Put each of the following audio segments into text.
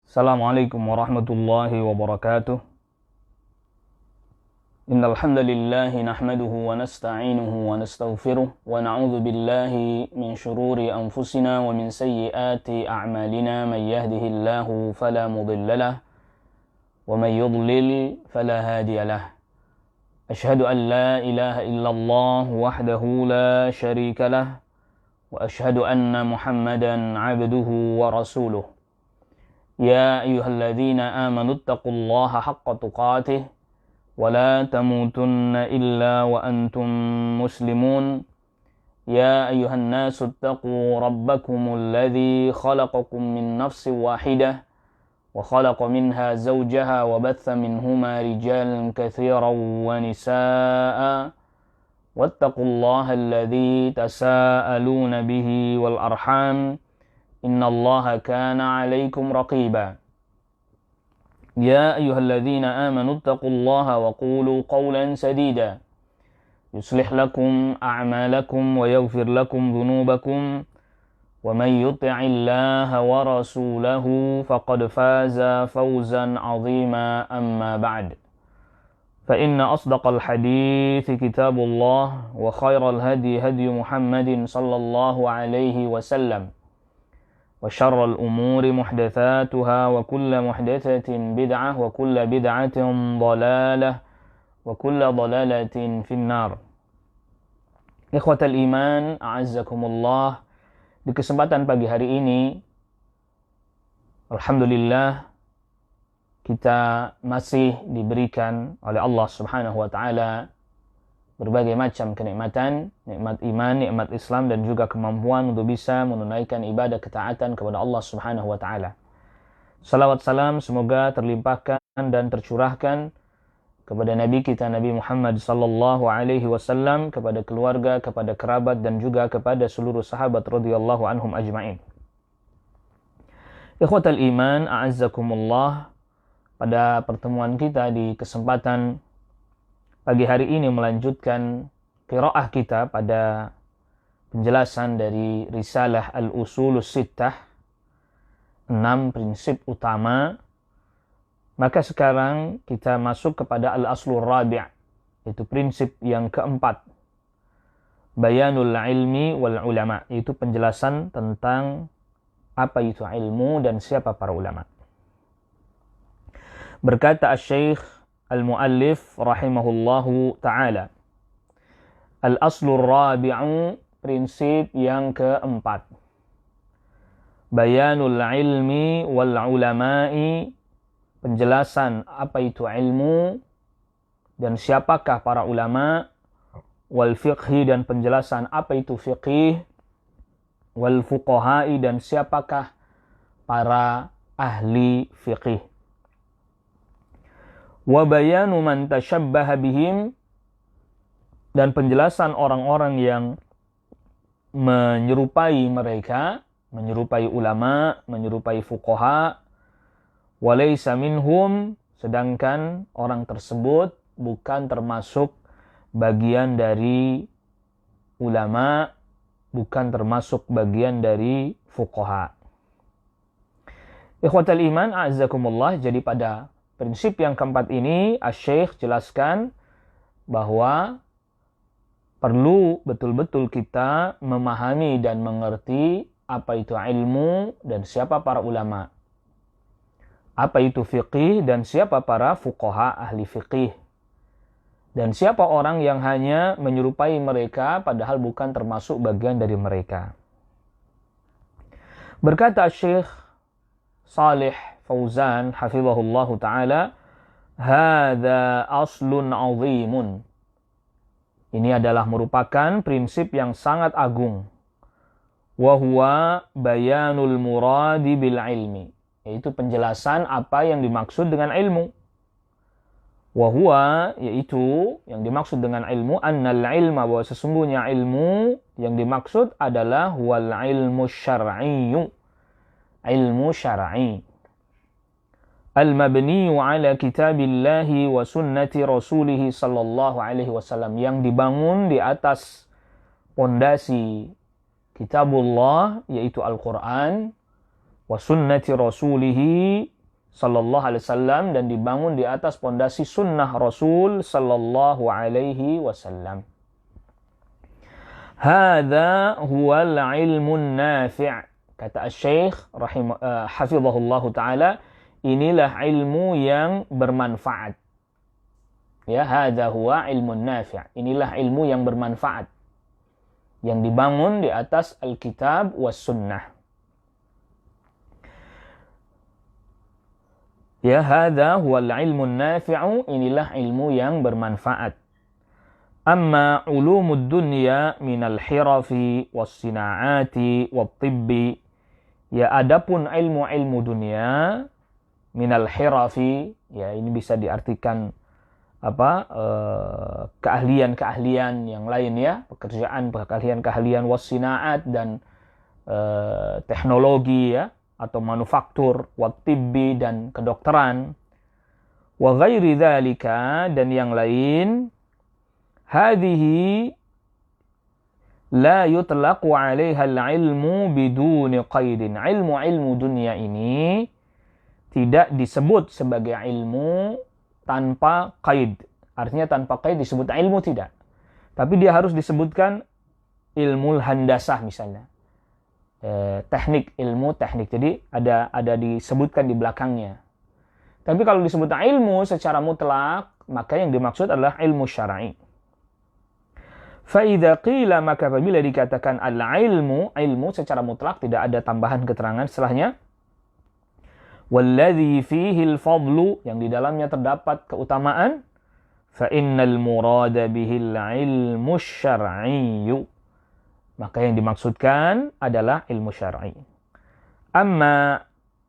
Assalamualaikum warahmatullahi wabarakatuh. Innal hamdalillah nahmaduhu wa nasta'inuhu wa nastaghfiruh wa na'udzu billahi min shururi anfusina wa min sayyiati a'malina man yahdihillahu fala mudilla lahu wa man yudlil fala hadiya lahu. Ashhadu an la ilaha illallah wahdahu la sharika lahu wa ashhadu anna Muhammadan 'abduhu wa rasuluh. يا أيها الذين آمنوا اتقوا الله حق تقاته ولا تموتن إلا وأنتم مسلمون يا أيها الناس اتقوا ربكم الذي خلقكم من نفس واحدة وخلق منها زوجها وبث منهما رجالا كثيرا ونساء واتقوا الله الذي تساءلون به والأرحام إن الله كان عليكم رقيبا يا أيها الذين آمنوا اتقوا الله وقولوا قولا سديدا يصلح لكم أعمالكم ويغفر لكم ذنوبكم ومن يطع الله ورسوله فقد فاز فوزا عظيما أما بعد فإن أصدق الحديث كتاب الله وخير الهدي هدي محمد صلى الله عليه وسلم وشر الأمور محدثاتها وكل محدثة بدعة وكل بدعة ضلالة وكل ضلالة في النار. Ikhwatal iman, a'azzakumullah. Di kesempatan pagi hari ini, alhamdulillah, kita masih diberikan oleh Allah Subhanahu wa taala berbagai macam kenikmatan, nikmat iman, nikmat Islam, dan juga kemampuan untuk bisa menunaikan ibadah ketaatan kepada Allah Subhanahu wa taala. Salawat salam semoga terlimpahkan dan tercurahkan kepada Nabi kita Nabi Muhammad sallallahu alaihi wasallam, kepada keluarga, kepada kerabat, dan juga kepada seluruh sahabat radhiyallahu anhum ajma'in. Ikhwatal iman, a'azzakumullah. Pada pertemuan kita di kesempatan pagi hari ini melanjutkan qiraah kita pada penjelasan dari Risalah Al-Usulus Sittah, 6 prinsip utama. Maka sekarang kita masuk kepada Al-Aslur Rabi', yaitu prinsip yang keempat. Bayanul ilmi wal ulama, yaitu penjelasan tentang apa itu ilmu dan siapa para ulama. Berkata Asy-Syaikh Al-Muallif rahimahullahu ta'ala, Al-Aslur Rabi'u, prinsip yang keempat. Bayanul ilmi wal ulama'i, penjelasan apa itu ilmu dan siapakah para ulama. Wal fiqhi, dan penjelasan apa itu fiqih. Wal fuqaha'i, dan siapakah para ahli fiqih. Wa bayanu man tashabbaha bihim, dan penjelasan orang-orang yang menyerupai mereka, menyerupai ulama, menyerupai fuqaha. Wa laysa minhum, sedangkan orang tersebut bukan termasuk bagian dari ulama, bukan termasuk bagian dari fuqaha. Ikhwatal iman, a'azzakumullah. Jadi pada prinsip yang keempat ini, Asy-Syaikh jelaskan bahwa perlu betul-betul kita memahami dan mengerti apa itu ilmu dan siapa para ulama. Apa itu fiqih dan siapa para fuqaha ahli fiqih. Dan siapa orang yang hanya menyerupai mereka padahal bukan termasuk bagian dari mereka. Berkata Syekh Shalih Fauzan hafizahullahu ta'ala, hadza aslun azimun. Ini adalah merupakan prinsip yang sangat agung. Wa huwa bayanul muradi bil ilmi, yaitu penjelasan apa yang dimaksud dengan ilmu. Wa huwa, yaitu yang dimaksud dengan ilmu, annal ilma, bahwa sesungguhnya ilmu yang dimaksud adalah wal ilmu syar'iyyu, ilmu syar'i. Al-mabniyu ala kitabillahi wa sunnati rasulihi sallallahu alaihi wasallam, yang dibangun di atas pondasi kitabullah, yaitu Al-Quran, wa sunnati rasulihi, sallallahu alaihi wasallam dan dibangun di atas pondasi sunnah Rasul sallallahu alaihi wasallam. Hadza huwal ilmun nafi', kata Syekh hafizahullahu taala, inilah ilmu yang bermanfaat. Ya, hadza huwa ilmun nafi', inilah ilmu yang bermanfaat yang dibangun di atas Alkitab was sunnah. Ya, hadza huwal ilmun nafi'u, inilah ilmu yang bermanfaat. Amma ulumud dunya minal hirafi was sina'ati wat tibbi, ya adapun ilmu-ilmu dunia minal hirafi, ya ini bisa diartikan keahlian-keahlian yang lain, ya, keahlian-keahlian was sina'at dan teknologi, ya, atau manufaktur, wat tibbi dan kedokteran, wa ghairi dzalika dan yang lain, hadhihi la yutlaqu 'alaiha al-'ilmu biduni qaidin. Ilmu-ilmu dunia ini tidak disebut sebagai ilmu tanpa qaid. Artinya tanpa qaid disebut ilmu tidak. Tapi dia harus disebutkan ilmu handasah misalnya. Teknik, ilmu teknik. Jadi ada disebutkan di belakangnya. Tapi kalau disebut ilmu secara mutlak, maka yang dimaksud adalah ilmu syar'i. Fa'idha qila, maka apabila dikatakan al-ilmu, ilmu secara mutlak, tidak ada tambahan keterangan setelahnya. Walladhi fihi al-fadlu, yang di dalamnya terdapat keutamaan. Fa'innal murada bihil ilmu syar'iyyu, maka yang dimaksudkan adalah ilmu syar'i. Amma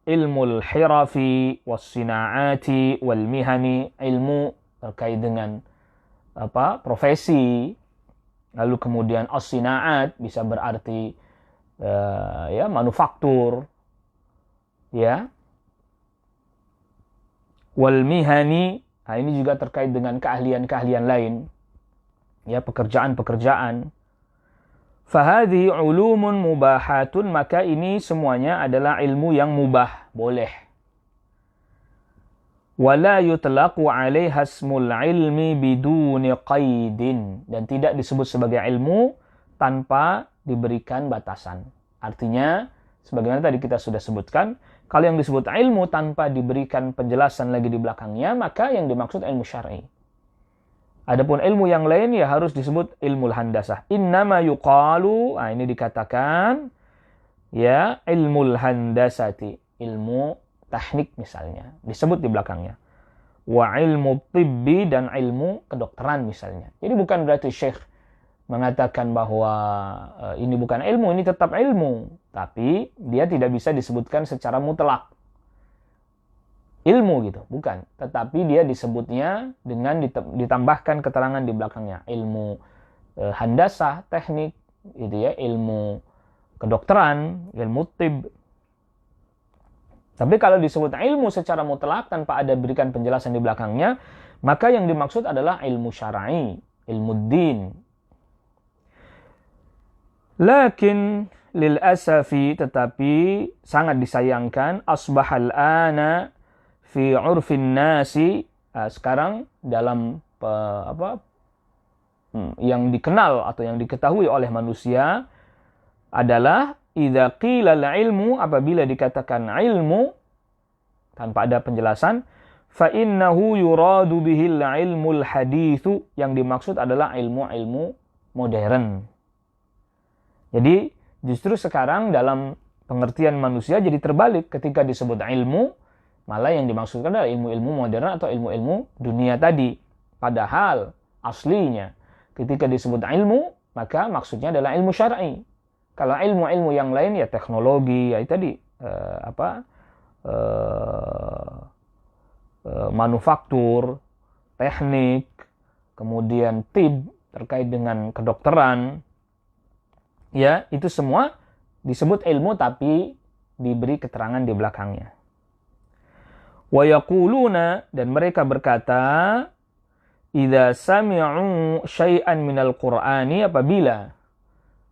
ilmu al-hirafi was-sina'ati wal-mihani, ilmu terkait dengan profesi. Lalu kemudian as-sina'at bisa berarti ya manufaktur, ya. Wal-mihani, nah ini juga terkait dengan keahlian-keahlian lain, ya, pekerjaan-pekerjaan. Fahadhi ulumun mubahatun, maka ini semuanya adalah ilmu yang mubah, boleh. Wala yutlaqu 'alaiha ismul ilmi biduni qaidin, dan tidak disebut sebagai ilmu tanpa diberikan batasan. Artinya, sebagaimana tadi kita sudah sebutkan, kalau yang disebut ilmu tanpa diberikan penjelasan lagi di belakangnya, maka yang dimaksud ilmu syar'i. Adapun ilmu yang lain ya harus disebut ilmu handasah. Innama yuqalu, ini dikatakan ya ilmu handasati, ilmu teknik misalnya, disebut di belakangnya. Wa ilmu tibbi, dan ilmu kedokteran misalnya. Jadi bukan berarti Syekh mengatakan bahwa ini bukan ilmu, ini tetap ilmu, tapi dia tidak bisa disebutkan secara mutlak ilmu gitu, bukan. Tetapi dia disebutnya dengan ditambahkan keterangan di belakangnya. Ilmu handasah, teknik, gitu ya, ilmu kedokteran, ilmu tib. Tapi kalau disebut ilmu secara mutlak tanpa ada berikan penjelasan di belakangnya, maka yang dimaksud adalah ilmu syar'i, ilmu din. Lakin lil asafi, tetapi sangat disayangkan, asbahal ana fi urfin nasi, sekarang dalam yang dikenal atau yang diketahui oleh manusia adalah idza qila al-ilmu, apabila dikatakan ilmu tanpa ada penjelasan, fa innahu yuradu bihil ilmul haditsu, yang dimaksud adalah ilmu-ilmu modern. Jadi justru sekarang dalam pengertian manusia jadi terbalik, ketika disebut ilmu malah yang dimaksudkan adalah ilmu-ilmu modern atau ilmu-ilmu dunia tadi. Padahal aslinya ketika disebut ilmu, maka maksudnya adalah ilmu syar'i. Kalau ilmu-ilmu yang lain ya teknologi, ya tadi manufaktur, teknik, kemudian tib terkait dengan kedokteran, ya itu semua disebut ilmu tapi diberi keterangan di belakangnya. Wa yaquluna, dan mereka berkata, idza sami'u syai'an minal qur'ani, apabila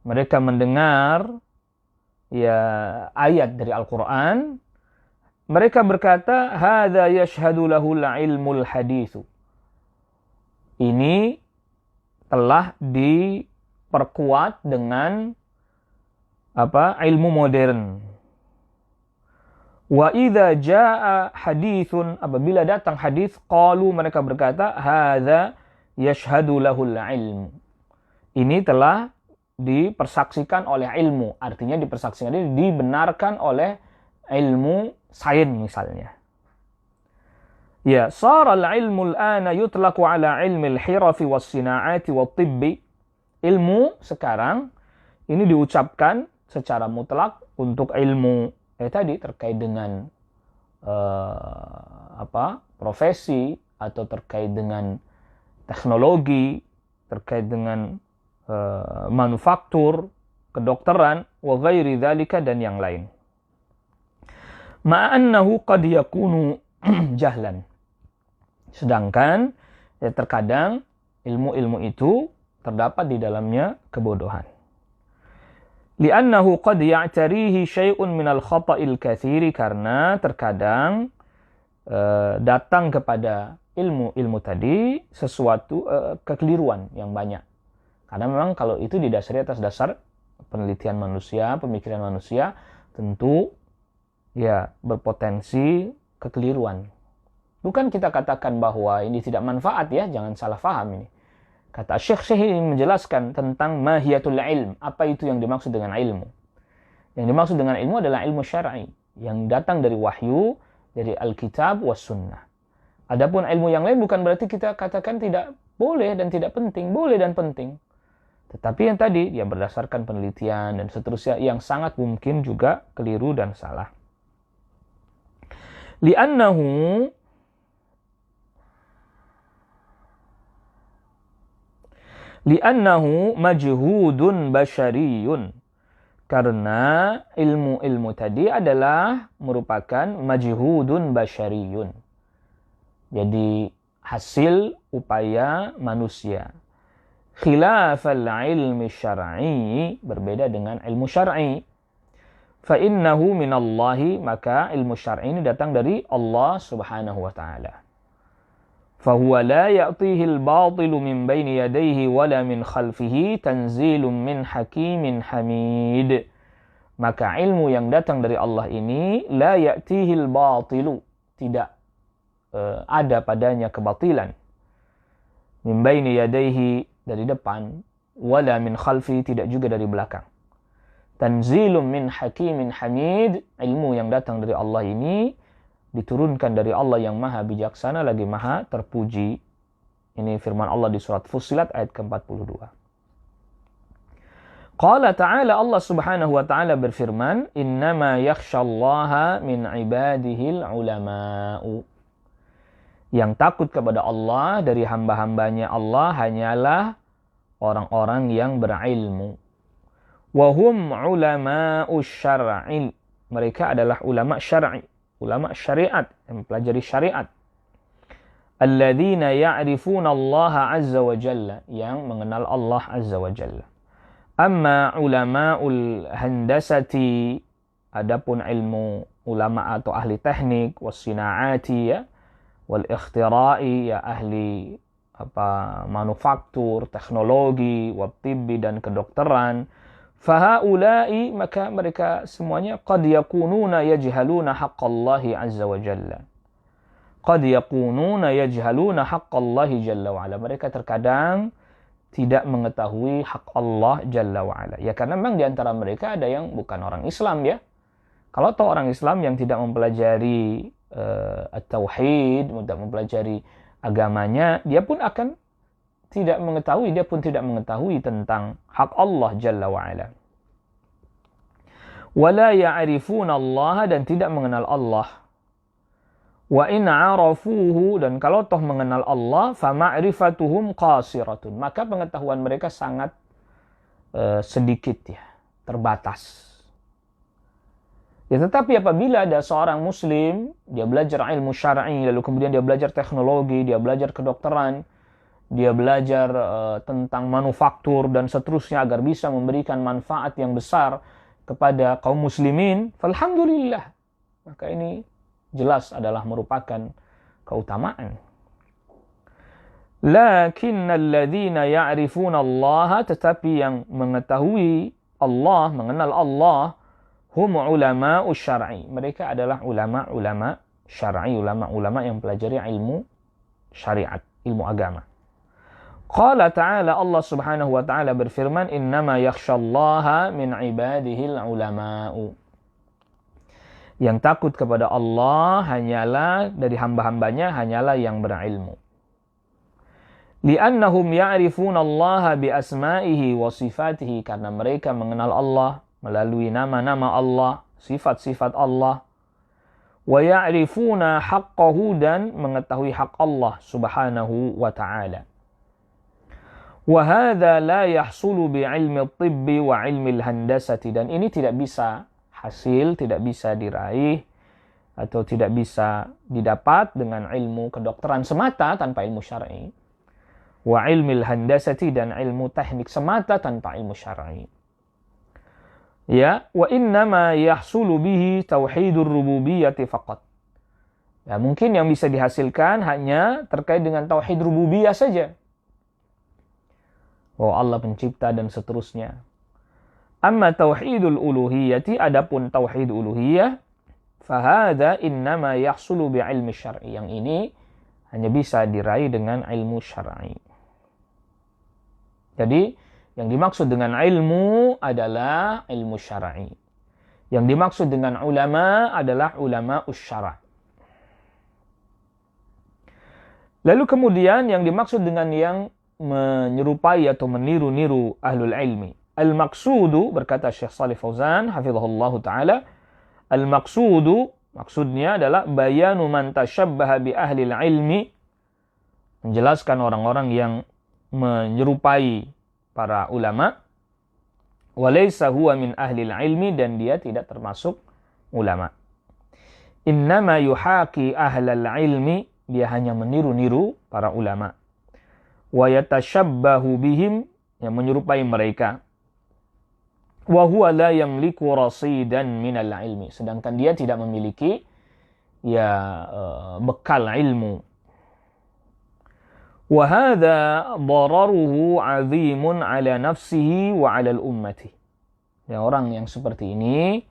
mereka mendengar ya ayat dari Al-Qur'an, mereka berkata, hadza yashhadu lahul ilmul haditsu. Ini telah diperkuat dengan ilmu modern. Wa idza jaa haditsun, apabila datang hadis, qalu, mereka berkata, hadza yashhadu lahul ilm. Ini telah dipersaksikan oleh ilmu, artinya dipersaksikan, dibenarkan oleh ilmu sains misalnya. Ya, sara al-ilmu al-ana yutlaqu ala ilmi al-hirafi was-sina'ati wat-tibbi. Ilmu sekarang ini diucapkan secara mutlak untuk ilmu tadi terkait dengan profesi atau terkait dengan teknologi, terkait dengan manufaktur, kedokteran, wa ghairi dzalika, dan yang lain. Ma'annahu qad yakunu jahlan. Sedangkan terkadang ilmu-ilmu itu terdapat di dalamnya kebodohan. Li'annahu qad ya'tarihi syai'un minal khata'il katsiri, karena terkadang datang kepada ilmu tadi sesuatu kekeliruan yang banyak. Karena memang kalau itu didasari atas dasar penelitian manusia, pemikiran manusia, tentu ya berpotensi kekeliruan. Bukan kita katakan bahwa ini tidak manfaat ya, jangan salah paham ini. Kata Syekh ini menjelaskan tentang mahiyatul ilm, apa itu yang dimaksud dengan ilmu. Yang dimaksud dengan ilmu adalah ilmu syar'i, yang datang dari wahyu, dari Alkitab was sunnah. Adapun ilmu yang lain bukan berarti kita katakan tidak boleh dan tidak penting, boleh dan penting. Tetapi yang tadi, yang berdasarkan penelitian dan seterusnya, yang sangat mungkin juga keliru dan salah. Li'annahu majhudun basyariyun. Karena ilmu-ilmu tadi adalah merupakan majhudun basyariyun. Jadi hasil upaya manusia. Khilafal ilmi syar'i, berbeda dengan ilmu syar'i. Fa innahu minallahi, maka ilmu syar'i ini datang dari Allah Subhanahu wa taala. Fa huwa la ya'tihi al-batilu min baini yadayhi wala min khalfihi, tanzilun min hakimin hamid. Maka ilmu yang datang dari Allah ini la ya'tihi al-batilu, tidak ada padanya kebatilan. Min baini yadayhi, dari depan, wala min khalfi, tidak juga dari belakang. Tanzilun min hakimin hamid, ilmu yang datang dari Allah ini diturunkan dari Allah yang maha bijaksana lagi maha terpuji. Ini firman Allah di surat Fussilat ayat ke-42. Qala ta'ala, Allah Subhanahu wa ta'ala berfirman, innama yakhshallaha min ibadihil ulama'u. Yang takut kepada Allah dari hamba-hambanya Allah hanyalah orang-orang yang berilmu. Wahum ulama'us syar'i. Mereka adalah ulama syar'i, ulama syariat, yang mempelajari syariat. Alladzina ya'rifuna Allah azza wa jalla, yang mengenal Allah azza wa jalla. Amma ulama'ul handasati, adapun ilmu ulama atau ahli teknik, wassina'ati ya, wal ikhtira'i, ya ahli manufaktur, teknologi, wattibbi, dan kedokteran. Fahaula'i, maka mereka semuanya qad yakununa yajhaluna haqqallahi azza wa jalla. Qad yakununa yajhaluna haqqallahi jalla wa ala. Mereka terkadang tidak mengetahui hak Allah jalla wa ala. Ya karena memang di antara mereka ada yang bukan orang Islam ya. Kalau tahu orang Islam yang tidak mempelajari at-tauhid, tidak mempelajari agamanya, dia pun tidak mengetahui tentang hak Allah jalla wa ala. Wala ya'rifuna Allah, dan tidak mengenal Allah. Wa in 'arafuhu, dan kalau toh mengenal Allah, fa ma'rifatuhum qasiratun, maka pengetahuan mereka sangat sedikit ya, terbatas. Ya, tetapi apabila ada seorang muslim, dia belajar ilmu syar'i, lalu kemudian dia belajar teknologi, dia belajar kedokteran, dia belajar tentang manufaktur dan seterusnya agar bisa memberikan manfaat yang besar kepada kaum muslimin, alhamdulillah. Maka ini jelas adalah merupakan keutamaan. Lakinnal ladzina ya'rifuna Allah, tetapi yang mengetahui Allah, mengenal Allah, hum ulama'u syar'i. Mereka adalah ulama-ulama syar'i, ulama-ulama yang pelajari ilmu syariat, ilmu agama. Qala ta'ala, Allah subhanahu wa ta'ala berfirman, innama yakhshallaha min ibadihil ulama'u. Yang takut kepada Allah hanyalah dari hamba-hambanya hanyalah yang berilmu. Li'annahum ya'rifuna Allah bi asma'ihi wa sifatihi, karena mereka mengenal Allah melalui nama-nama Allah, sifat-sifat Allah. Wa ya'rifuna haqqahu, dan mengetahui hak Allah subhanahu wa ta'ala. Wa hadza la yahsulu bi ilmi at-tibbi wa ilmi al-handasati, dan ini tidak bisa hasil, tidak bisa diraih atau tidak bisa didapat dengan ilmu kedokteran semata tanpa ilmu syar'i. Wa ilmi al-handasati, dan ilmu teknik semata tanpa ilmu syar'i. Ya, wa innama yahsulu bihi tauhidur rububiyyati faqat. Ya, mungkin yang bisa dihasilkan hanya terkait dengan tauhid rububiyah saja. Oh, Allah pencipta dan seterusnya. Amma tauhidul uluhiyyati, adapun tauhid uluhiyah, fahadha innama yahsulu bi ilmi syar'i. Yang ini hanya bisa diraih dengan ilmu syar'i. Jadi, yang dimaksud dengan ilmu adalah ilmu syar'i. Yang dimaksud dengan ulama adalah ulama usyara'. Lalu kemudian yang dimaksud dengan yang menyerupai atau meniru-niru ahlul ilmi. Al-maqsudu, berkata Syekh Shalih Fauzan hafizahullah ta'ala, al-maqsudu, maksudnya adalah bayanu man tashabbaha bi ahlil ilmi, menjelaskan orang-orang yang menyerupai para ulama, walaysa huwa min ahlil ilmi, dan dia tidak termasuk ulama. Innama yuhaqi ahlal ilmi, dia hanya meniru-niru para ulama. Wa yatashabbahu bihim, yang menyerupai mereka. Wa huwa la yamliku rasidan minal ilmi, sedangkan dia tidak memiliki bekal ilmu. Wa hadza dararuhu 'azimun 'ala nafsihi wa 'ala al-ummati. Ya, orang yang seperti ini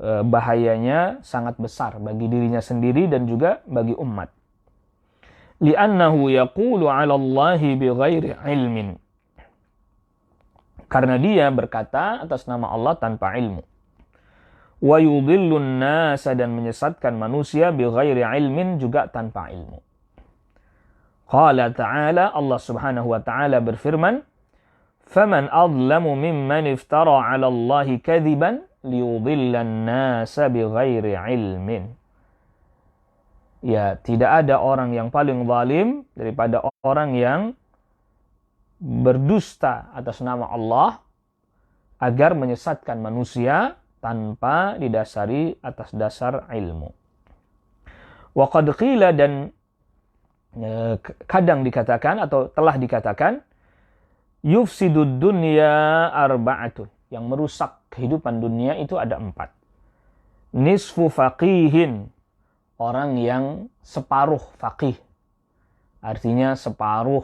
bahayanya sangat besar bagi dirinya sendiri dan juga bagi umat. Li'annahu yaqulu 'ala Allahi bighairi ilmin, karena dia berkata atas nama Allah tanpa ilmu. Wa yudhillun nasa, dan menyesatkan manusia bighairi ilmin, juga tanpa ilmu. Qala ta'ala, Allah subhanahu wa ta'ala berfirman, faman adlamu mimman iftara 'ala Allahi kadhiban liyudhillan nasa bighairi ilmin. Ya, tidak ada orang yang paling zalim daripada orang yang berdusta atas nama Allah agar menyesatkan manusia tanpa didasari atas dasar ilmu. Wa qad qila, dan kadang dikatakan atau telah dikatakan, yufsidud dunya arba'atun, yang merusak kehidupan dunia itu ada 4. Nisfu faqihin, orang yang separuh faqih, artinya separuh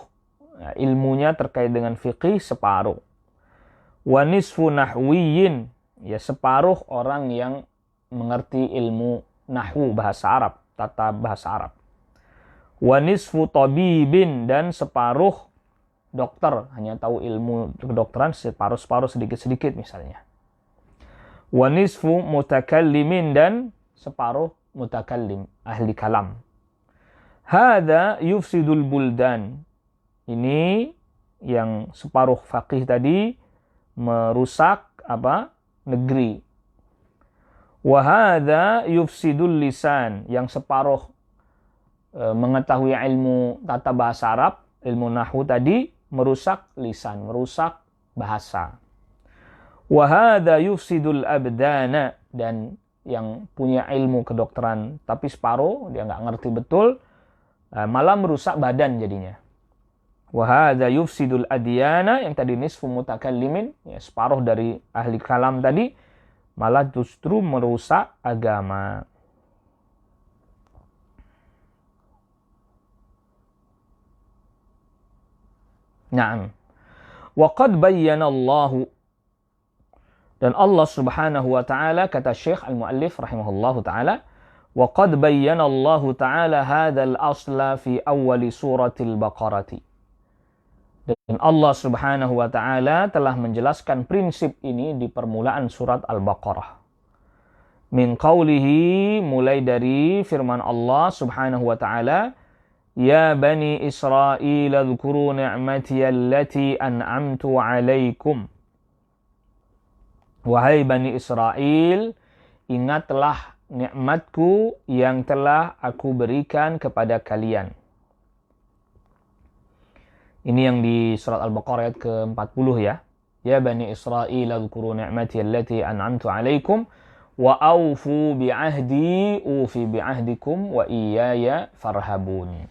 ilmunya terkait dengan fikih, separuh. Wa nisfu nahwiyin, ya separuh orang yang mengerti ilmu nahwu, bahasa Arab, tata bahasa Arab. Wa nisfu tabibin, dan separuh dokter, hanya tahu ilmu kedokteran separuh-separuh, sedikit-sedikit misalnya. Wa nisfu mutakallimin, dan separuh mutakallim, ahli kalam. Hadza yufsidul buldan, ini yang separuh faqih tadi merusak negeri. Wa hadza yufsidul lisan, yang separuh mengetahui ilmu tata bahasa Arab, ilmu nahwu tadi, merusak lisan, merusak bahasa. Wa hadza yufsidul abdana, dan yang punya ilmu kedokteran tapi separuh, dia nggak ngerti betul, malah merusak badan jadinya. Wa hadza yufsidul adyana, yang tadi nisfu mutakallimin, ya separuh dari ahli kalam tadi, malah justru merusak agama. Naam. Wa qad bayyana Allahu, dan Allah Subhanahu wa taala, kata Syekh Al-Muallif rahimahullahu taala, wa qad bayyana Allahu taala hadzal asla fi awwali suratil Baqarah. Dan Allah Subhanahu wa taala telah menjelaskan prinsip ini di permulaan surat Al-Baqarah. Min qawlihi, mulai dari firman Allah Subhanahu wa taala, ya bani Israil adhkuru ni'mati allati an'amtu 'alaikum. Wahai bani Israel, ingatlah nikmatku yang telah aku berikan kepada kalian. Ini yang di surat Al-Baqarah ayat ke-40 ya. Ya bani Israil adhkuru ni'mati allati an'amtu 'alaikum wa aufu bi'ahdi ufi bi'ahdikum wa iyaya farhabun.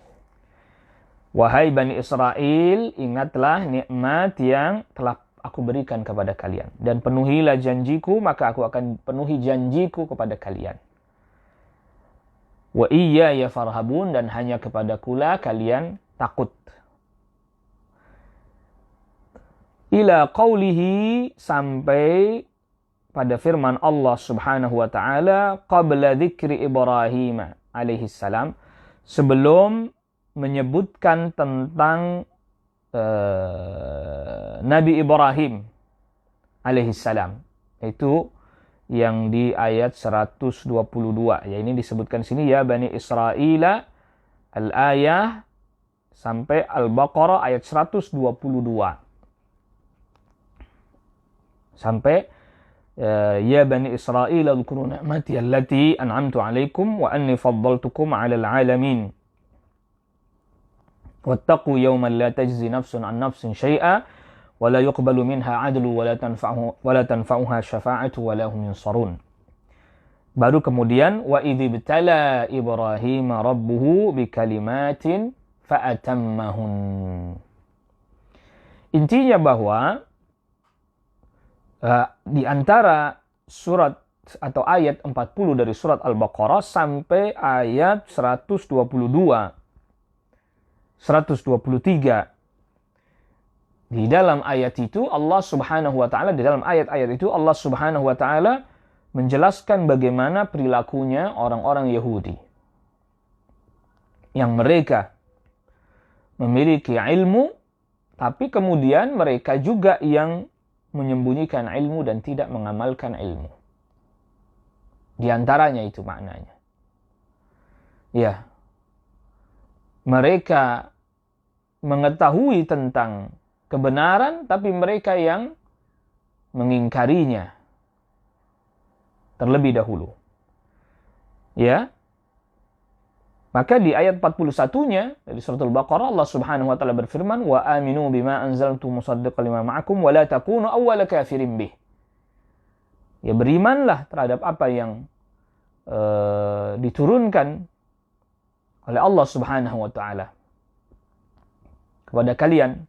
Wahai Bani Israel, ingatlah nikmat yang telah aku berikan kepada kalian. Dan penuhilah janjiku, maka aku akan penuhi janjiku kepada kalian. Wa iyaya farhabun, dan hanya kepadakulah kalian takut. Ila qawlihi, sampai pada firman Allah Subhanahu wa taala, qabla dzikri Ibrahim alaihi salam, sebelum menyebutkan tentang Nabi Ibrahim alaihi salam. Itu yang di ayat 122. Ya, ini disebutkan sini ya Bani Israila al-ayah sampai Al-Baqarah ayat 122. Sampai ya Bani Israil adhkuru ni'mati allati an'amtu 'alaikum wa anni faddaltukum 'alal 'alamin. Wattaqu yawman la tajzi nafsun 'an nafsin syai'a wa la yuqbalu minha 'adlu wa la tanfa'uha syafa'atu wa la hum yunsarun. Baru kemudian wa idh ibtala Ibrahim rabbuhu bikalimatin fa'atammahun. Intinya bahwa di antara surat atau ayat 40 dari surat Al-Baqarah sampai ayat 122, 123. Di dalam ayat itu Allah Subhanahu wa taala, di dalam ayat-ayat itu Allah Subhanahu wa taala menjelaskan bagaimana perilakunya orang-orang Yahudi yang mereka memiliki ilmu, tapi kemudian mereka juga yang menyembunyikan ilmu dan tidak mengamalkan ilmu. Di antaranya itu maknanya. Ya. Mereka mengetahui tentang kebenaran, tapi mereka yang mengingkarinya terlebih dahulu. Ya. Maka di ayat 41-nya dari surat Al-Baqarah Allah Subhanahu wa taala berfirman, "Wa aminu bima anzaltu musaddiqan lima ma'akum wa la takunu awwala kafirin bih." Ya, berimanlah terhadap apa yang diturunkan oleh Allah Subhanahu wa taala kepada kalian,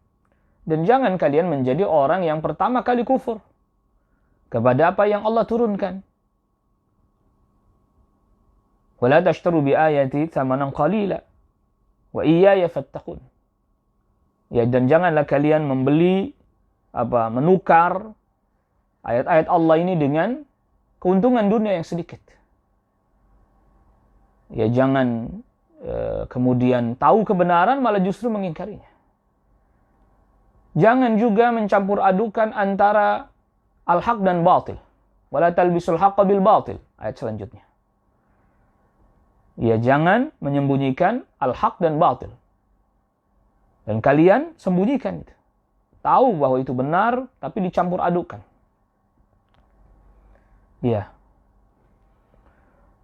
dan jangan kalian menjadi orang yang pertama kali kufur kepada apa yang Allah turunkan. وَلَا تَشْتَرُوا بِآيَاتِي ثَمَنًا قَلِيلًا وَإِيَّايَ فَاتَّقُونِ. Ya, dan janganlah kalian menukar ayat-ayat Allah ini dengan keuntungan dunia yang sedikit. Ya, jangan kemudian tahu kebenaran malah justru mengingkarinya. Jangan juga mencampur adukan antara al-haq dan batil. وَلَا تَلْبِسُوا الْحَقَّ بِالْبَاطِلِ. Ayat selanjutnya. Ya, jangan menyembunyikan al-haq dan batil. Dan kalian sembunyikan itu. Tahu bahwa itu benar, tapi dicampur adukan. Ya.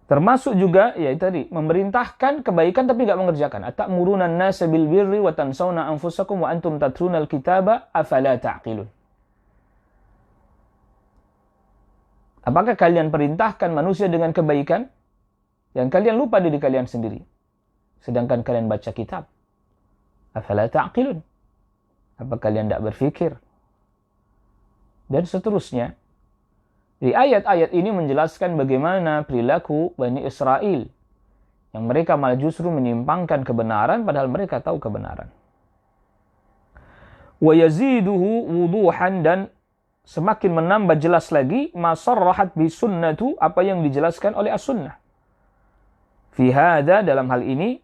Termasuk juga, ya tadi, memerintahkan kebaikan tapi tidak mengerjakan. Atamuruna an-nasa bil birri wa tansawna anfusakum wa antum tatluna al-kitaba afala ta'qilun. Apakah kalian perintahkan manusia dengan kebaikan dan kalian lupa diri kalian sendiri, sedangkan kalian baca kitab? Afala ta'qilun. Apa kalian tidak berfikir? Dan seterusnya. Di ayat-ayat ini menjelaskan bagaimana perilaku Bani Israel, yang mereka malah justru menyimpangkan kebenaran padahal mereka tahu kebenaran. Wa yaziduhu wuduhan, dan semakin menambah jelas lagi ma sarrahat bi sunnatu, apa yang dijelaskan oleh as-sunnah. Fi hadza, dalam hal ini,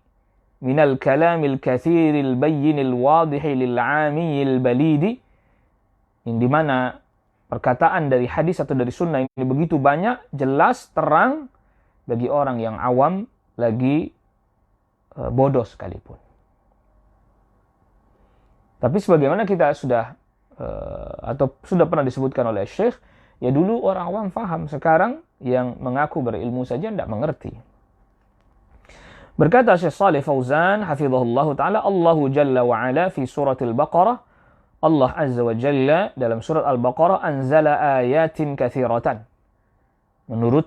minal kalamil katsiril bayyinil wadihi lil 'amiyil balidi, yang dimana perkataan dari hadis atau dari sunnah ini begitu banyak, jelas, terang bagi orang yang awam, lagi bodoh sekalipun. Tapi sebagaimana kita sudah atau sudah pernah disebutkan oleh Syekh, ya dulu orang awam faham, sekarang yang mengaku berilmu saja tidak mengerti. Berkata Syekh Shalih Fauzan hafizahullah taala, Allahu jalla wa ala fi suratil Baqarah, Allah azza wa jalla dalam surat Al-Baqarah, anzala ayatin katsiratan,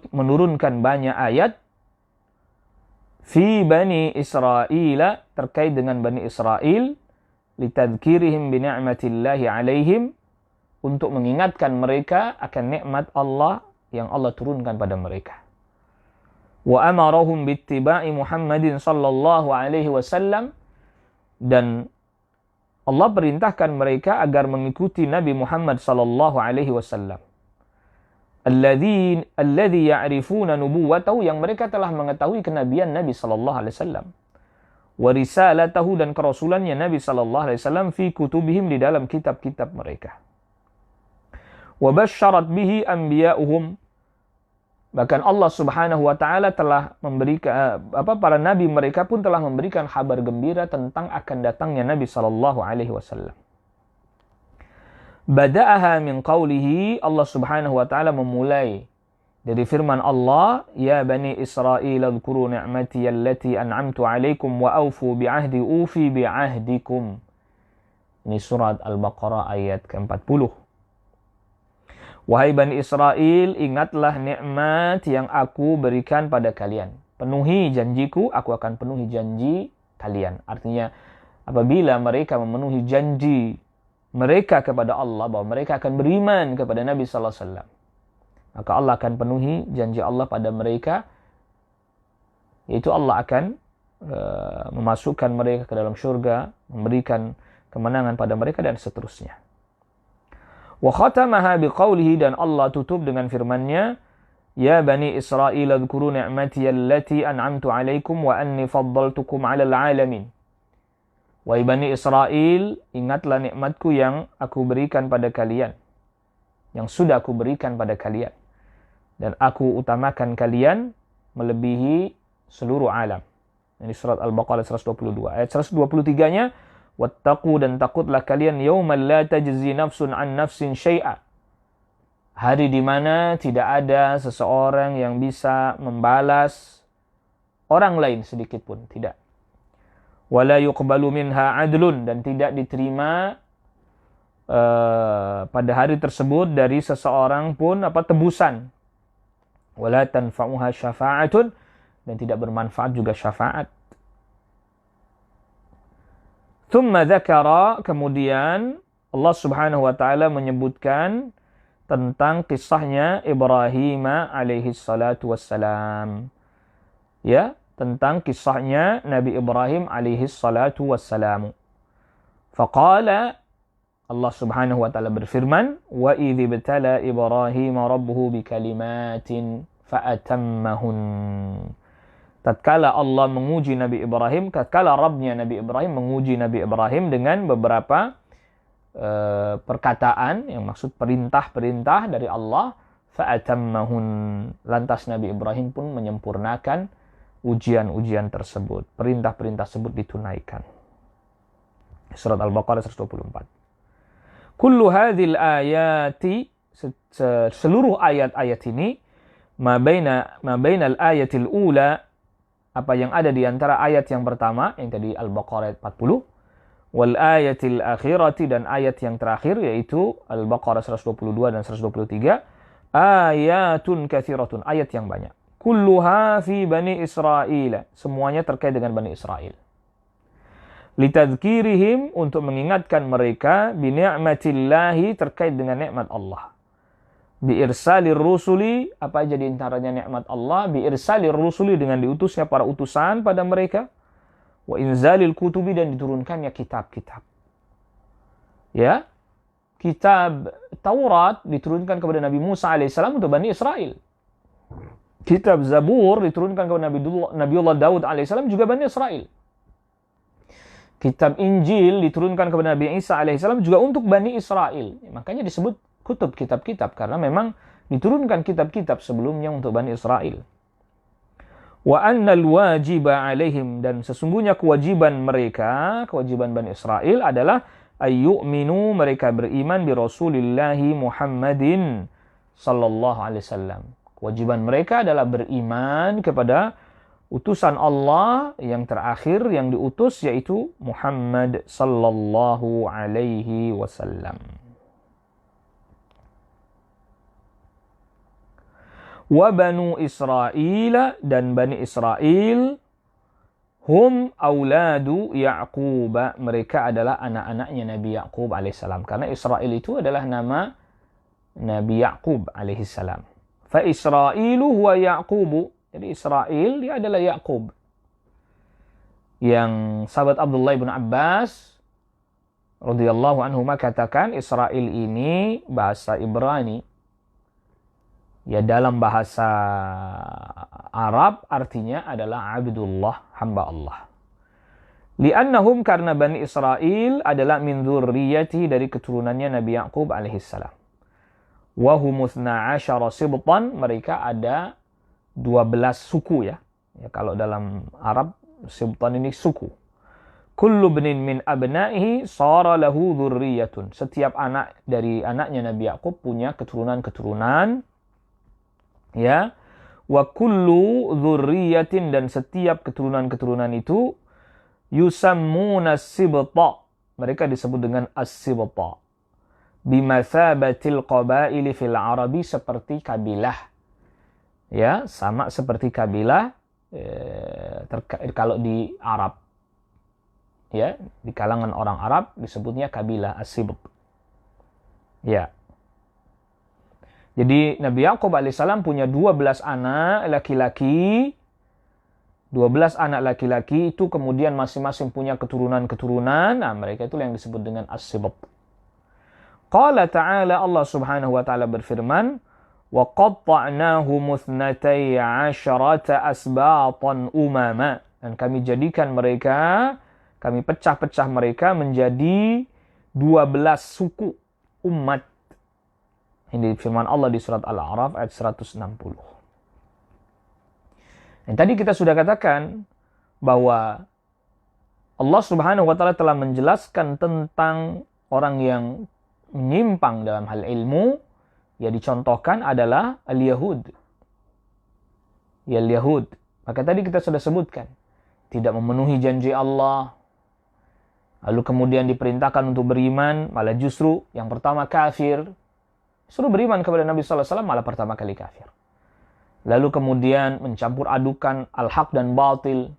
menurunkan banyak ayat, fi bani Israel, terkait dengan bani Israel, litadhkirihim bi ni'matillahi alaihim, untuk mengingatkan mereka akan nikmat Allah yang Allah turunkan pada mereka. Wa amarahum bittiba'i Muhammadin sallallahu alaihi wasallam, dan Allah perintahkan mereka agar mengikuti Nabi Muhammad sallallahu alaihi wasallam. Alladzi ya'rifuna nubuwwatahu, yang mereka telah mengetahui kenabian Nabi sallallahu alaihi wasallam. Wa risalatahu, dan kerasulannya Nabi sallallahu alaihi wasallam, fi kutubihim, di dalam kitab-kitab mereka. Wa basyarat bihi anbiya'uhum, bahkan Allah Subhanahu wa taala telah memberikan para nabi mereka pun telah memberikan kabar gembira tentang akan datangnya Nabi sallallahu alaihi wasallam. Bada'aha min qawlihi, Allah Subhanahu wa taala memulai dari firman Allah, ya bani Israil adhkuru ni'mati allati an'amtu 'alaikum wa aufu bi'ahdi ufi bi'ahdikum. Ini surat Al-Baqarah ayat ke-40. Wahai Bani Israel, ingatlah nikmat yang aku berikan pada kalian. Penuhi janjiku, aku akan penuhi janji kalian. Artinya, apabila mereka memenuhi janji mereka kepada Allah, bahwa mereka akan beriman kepada Nabi sallallahu alaihi wasallam, maka Allah akan penuhi janji Allah pada mereka, yaitu Allah akan memasukkan mereka ke dalam syurga, memberikan kemenangan pada mereka, dan seterusnya. Wa khatamaha biqaulihi, dan Allah tutup dengan firman-Nya, ya bani Israil adhkuru ni'mati allati an'amtu 'alaikum wa anni faddaltukum 'alal 'alamin. Wahai bani Israil, ingatlah nikmatku yang aku berikan pada kalian, yang sudah aku berikan pada kalian, dan aku utamakan kalian melebihi seluruh alam. Ini surat Al-Baqarah 122. Ayat 123-nya, wattaqu, dan takutlah kalian, yauman la tajzi nafsun an nafsin syai'a, hari di mana tidak ada seseorang yang bisa membalas orang lain sedikit pun, tidak. Wala yuqbalu minha adlun, dan tidak diterima pada hari tersebut dari seseorang pun tebusan. Wala tanfa'uha syafa'atun, dan tidak bermanfaat juga syafaat. Thumma dzakara, kemudian Allah Subhanahu wa taala menyebutkan tentang kisahnya Ibrahim alaihi salatu wassalam. Ya, tentang kisahnya Nabi Ibrahim alaihi salatu wassalam. Faqala, Allah Subhanahu wa taala berfirman, wa idz ibtala Ibrahim rabbuhu bikalimatin fa'atammahun. Tatkala Allah menguji Nabi Ibrahim, tatkala Rabbnya Nabi Ibrahim menguji Nabi Ibrahim dengan beberapa perkataan, yang maksud perintah-perintah dari Allah, fa'atammahun, lantas Nabi Ibrahim pun menyempurnakan ujian-ujian tersebut, perintah-perintah tersebut ditunaikan. Surat Al-Baqarah 124. Kullu hadhil ayati, seluruh ayat-ayat ini, ma bainal ayatil ula, apa yang ada di antara ayat yang pertama, yang tadi Al-Baqarah ayat 40, wal ayatil akhirati, dan ayat yang terakhir, yaitu Al-Baqarah 122 dan 123, ayatun katsiratun, ayat yang banyak. Kulluha fi Bani Israel, semuanya terkait dengan Bani Israel. Litadhkirihim, untuk mengingatkan mereka, bi ni'matillahi, terkait dengan nikmat Allah. Bi irsalir rusuli, apa aja diantaranya nikmat Allah, bi irsalir rusuli, dengan diutusnya para utusan pada mereka, wa inzalil kutubi, dan diturunkannya kitab-kitab. Ya, kitab Taurat diturunkan kepada Nabi Musa alaihissalam untuk Bani Israel. Kitab Zabur diturunkan kepada Nabiullah Daud alaihissalam juga Bani Israel. Kitab Injil diturunkan kepada Nabi Isa alaihissalam juga untuk Bani Israel. Makanya disebut kutub, kitab-kitab, karena memang diturunkan kitab-kitab sebelumnya untuk Bani Israel. Wa annal wajiba alaihim, dan sesungguhnya kewajiban mereka, kewajiban Bani Israel adalah ayyu'minu, mereka beriman bi Rasulillahi Muhammadin sallallahu alaihi wasallam. Kewajiban mereka adalah beriman kepada utusan Allah yang terakhir yang diutus, yaitu Muhammad sallallahu alaihi wasallam. Wa banu Israel, dan Bani Israel, hum auladu Ya'qub, mereka adalah anak-anaknya Nabi Ya'qub alaihissalam. Karena Israel itu adalah nama Nabi Ya'qub alaihissalam. Fa Israilu huwa Ya'qub. Jadi Israel dia adalah Ya'qub. Yang sahabat Abdullah bin Abbas radhiyallahu anhu katakan Israel ini bahasa Ibrani. Ya, dalam bahasa Arab artinya adalah Abdullah, hamba Allah. Li'annahum, karena Bani Israel adalah min dzurriyyati, dari keturunannya Nabi Ya'qub alaihissalam. Wa hum 12 sibtan, mereka ada 12 suku ya. Ya, kalau dalam Arab sibtan ini suku. Kullu bnin min abna'ihi sara lahu dzurriyyatun. Setiap anak dari anaknya Nabi Ya'qub punya keturunan-keturunan. Ya, wa kullu dzurriyyatin, dan setiap keturunan-keturunan itu yusammuna as-sibta, mereka disebut dengan as-sibta, bimathabatil qabaili fil arabi, seperti kabilah. Ya, sama seperti kabilah kalau di Arab. Ya, di kalangan orang Arab disebutnya kabilah as-sibt. Ya. Jadi Nabi Ya'qub alaihissalam punya 12 anak laki-laki. 12 anak laki-laki itu kemudian masing-masing punya keturunan-keturunan. Nah, mereka itu yang disebut dengan as-sibt. Qala ta'ala, Allah subhanahu wa ta'ala berfirman, wa qatta'nahum 12 asbatan umama. Dan kami jadikan mereka, kami pecah-pecah mereka menjadi 12 suku umat. Ini firman Allah di surat Al-A'raf ayat 160. Dan tadi kita sudah katakan bahwa Allah Subhanahu wa taala telah menjelaskan tentang orang yang menyimpang dalam hal ilmu. Ya, dicontohkan adalah al-Yahud. Ya, al-Yahud. Maka tadi kita sudah sebutkan, tidak memenuhi janji Allah. Lalu kemudian diperintahkan untuk beriman, malah justru yang pertama kafir. Suruh beriman kepada Nabi sallallahu alaihi wasallam, malah pertama kali kafir. Lalu kemudian mencampur adukan al-haq dan batil.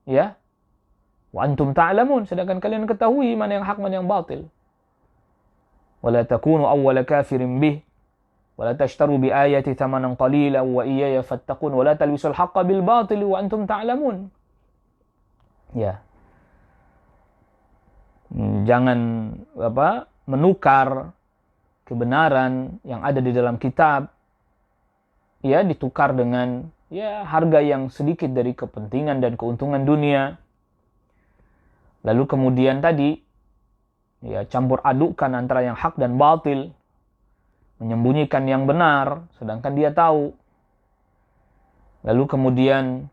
Ya. Wa antum ta'lamun, sedangkan kalian ketahui mana yang hak, mana yang batil. Wala takunu awwala kafirin bih. Wala tashtaru bi ayati thamanan qalila wa iyaya fattaqun wala talbisul haqqa bil batil wa antum ta'lamun. Ya. Jangan menukar kebenaran yang ada di dalam kitab, ya, ditukar dengan harga yang sedikit dari kepentingan dan keuntungan dunia. Lalu kemudian tadi campur adukkan antara yang hak dan batil, menyembunyikan yang benar sedangkan dia tahu. Lalu kemudian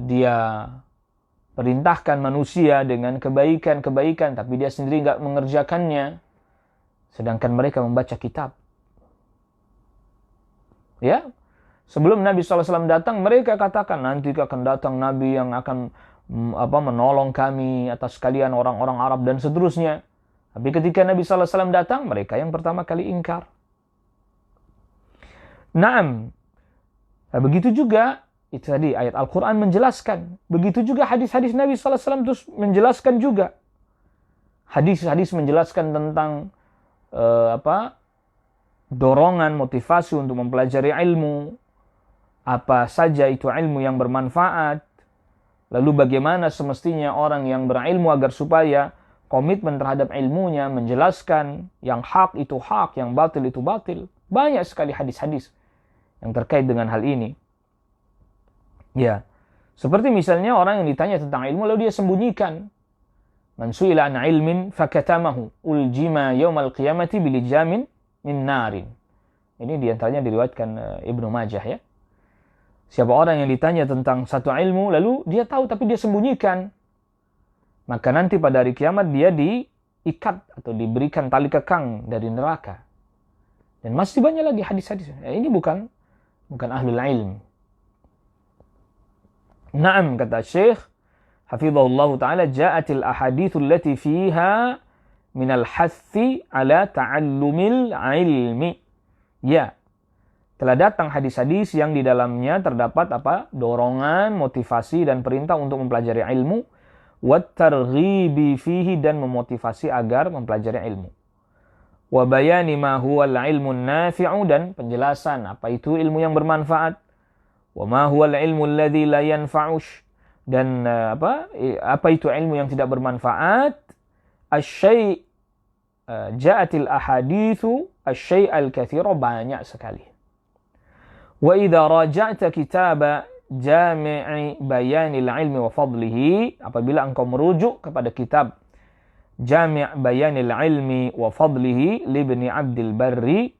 dia perintahkan manusia dengan kebaikan-kebaikan, tapi dia sendiri nggak mengerjakannya. Sedangkan mereka membaca kitab. Ya, sebelum Nabi SAW datang, mereka katakan nanti akan datang Nabi yang akan menolong kami atas kalian orang-orang Arab dan seterusnya. Tapi ketika Nabi SAW datang, mereka yang pertama kali ingkar. Naam. Nah, begitu juga, itu tadi ayat Al-Quran menjelaskan. Begitu juga hadis-hadis Nabi SAW terus menjelaskan juga. Hadis-hadis menjelaskan tentang dorongan, motivasi untuk mempelajari ilmu. Apa saja itu ilmu yang bermanfaat. Lalu bagaimana semestinya orang yang berilmu agar supaya komitmen terhadap ilmunya, menjelaskan yang hak itu hak, yang batil itu batil. Banyak sekali hadis-hadis yang terkait dengan hal ini. Ya, seperti misalnya orang yang ditanya tentang ilmu lalu dia sembunyikan. Man su'ila an ilmin fakatamahu uljima yaumal qiyamati bilijamin min narin. Ini diantaranya diriwayatkan Ibnu Majah ya. Siapa orang yang ditanya tentang satu ilmu lalu dia tahu tapi dia sembunyikan, maka nanti pada hari kiamat dia diikat atau diberikan tali kekang dari neraka. Dan masih banyak lagi hadis-hadis. Ini bukan ahlul ilm. Naam, kata Syekh hafizahullah ta'ala, ja'atil ahadithul lati fiha minal hathi ala ta'allumil ilmi. Ya, telah datang hadis-hadis yang di dalamnya terdapat dorongan, motivasi dan perintah untuk mempelajari ilmu, wat targhibi fihi, dan memotivasi agar mempelajari ilmu. Wa bayani ma huwal ilmun nafi'u, dan penjelasan apa itu ilmu yang bermanfaat. Wa ma huwal ilmu alladhi la yanfa'ush, dan apa itu ilmu yang tidak bermanfaat. Asy-syai' ja'atil ahaditsu asy-syai' al-katsira, banyak sekali. Wa idza raja'ta kitaba Jami' Bayanil Ilmi wa Fadlihi, apabila engkau merujuk kepada kitab Jami' Bayanil Ilmi wa Fadlihi li Ibnu Abdul Barri,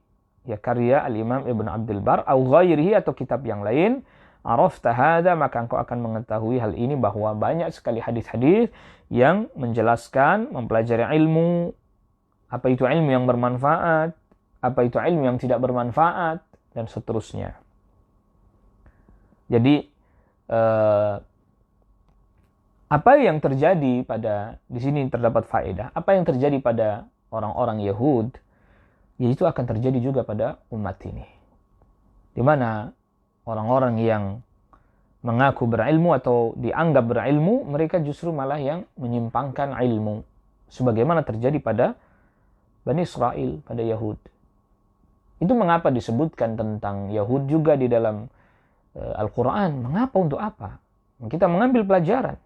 ya karya al-Imam Ibnu Abdul Bar, atau ghairihi, atau kitab yang lain, arafta hadza, maka engkau akan mengetahui hal ini, bahwa banyak sekali hadis-hadis yang menjelaskan mempelajari ilmu, apa itu ilmu yang bermanfaat, apa itu ilmu yang tidak bermanfaat, dan seterusnya. Jadi apa yang terjadi di sini terdapat faedah, apa yang terjadi pada orang-orang Yahud, yaitu akan terjadi juga pada umat ini. Di mana orang-orang yang mengaku berilmu atau dianggap berilmu, mereka justru malah yang menyimpangkan ilmu. Sebagaimana terjadi pada Bani Israel, pada Yahud. Itu mengapa disebutkan tentang Yahud juga di dalam Al-Quran. Mengapa, untuk apa? Kita mengambil pelajaran.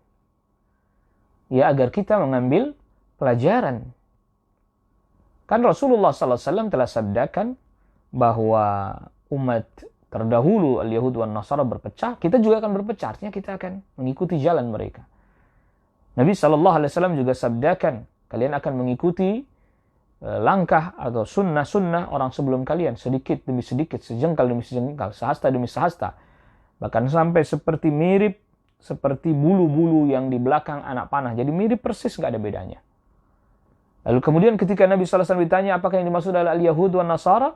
Ya, agar kita mengambil pelajaran. Kan Rasulullah SAW telah sabdakan bahwa umat terdahulu al-Yahud wan Nasara berpecah, kita juga akan berpecah, artinya kita akan mengikuti jalan mereka. Nabi SAW juga sabdakan, kalian akan mengikuti langkah atau sunnah-sunnah orang sebelum kalian, sedikit demi sedikit, sejengkal demi sejengkal, sehasta demi sehasta, bahkan sampai mirip seperti bulu-bulu yang di belakang anak panah. Jadi mirip persis, nggak ada bedanya. Lalu kemudian ketika Nabi SAW ditanya apakah yang dimaksud adalah al-Yahud wa Nasara,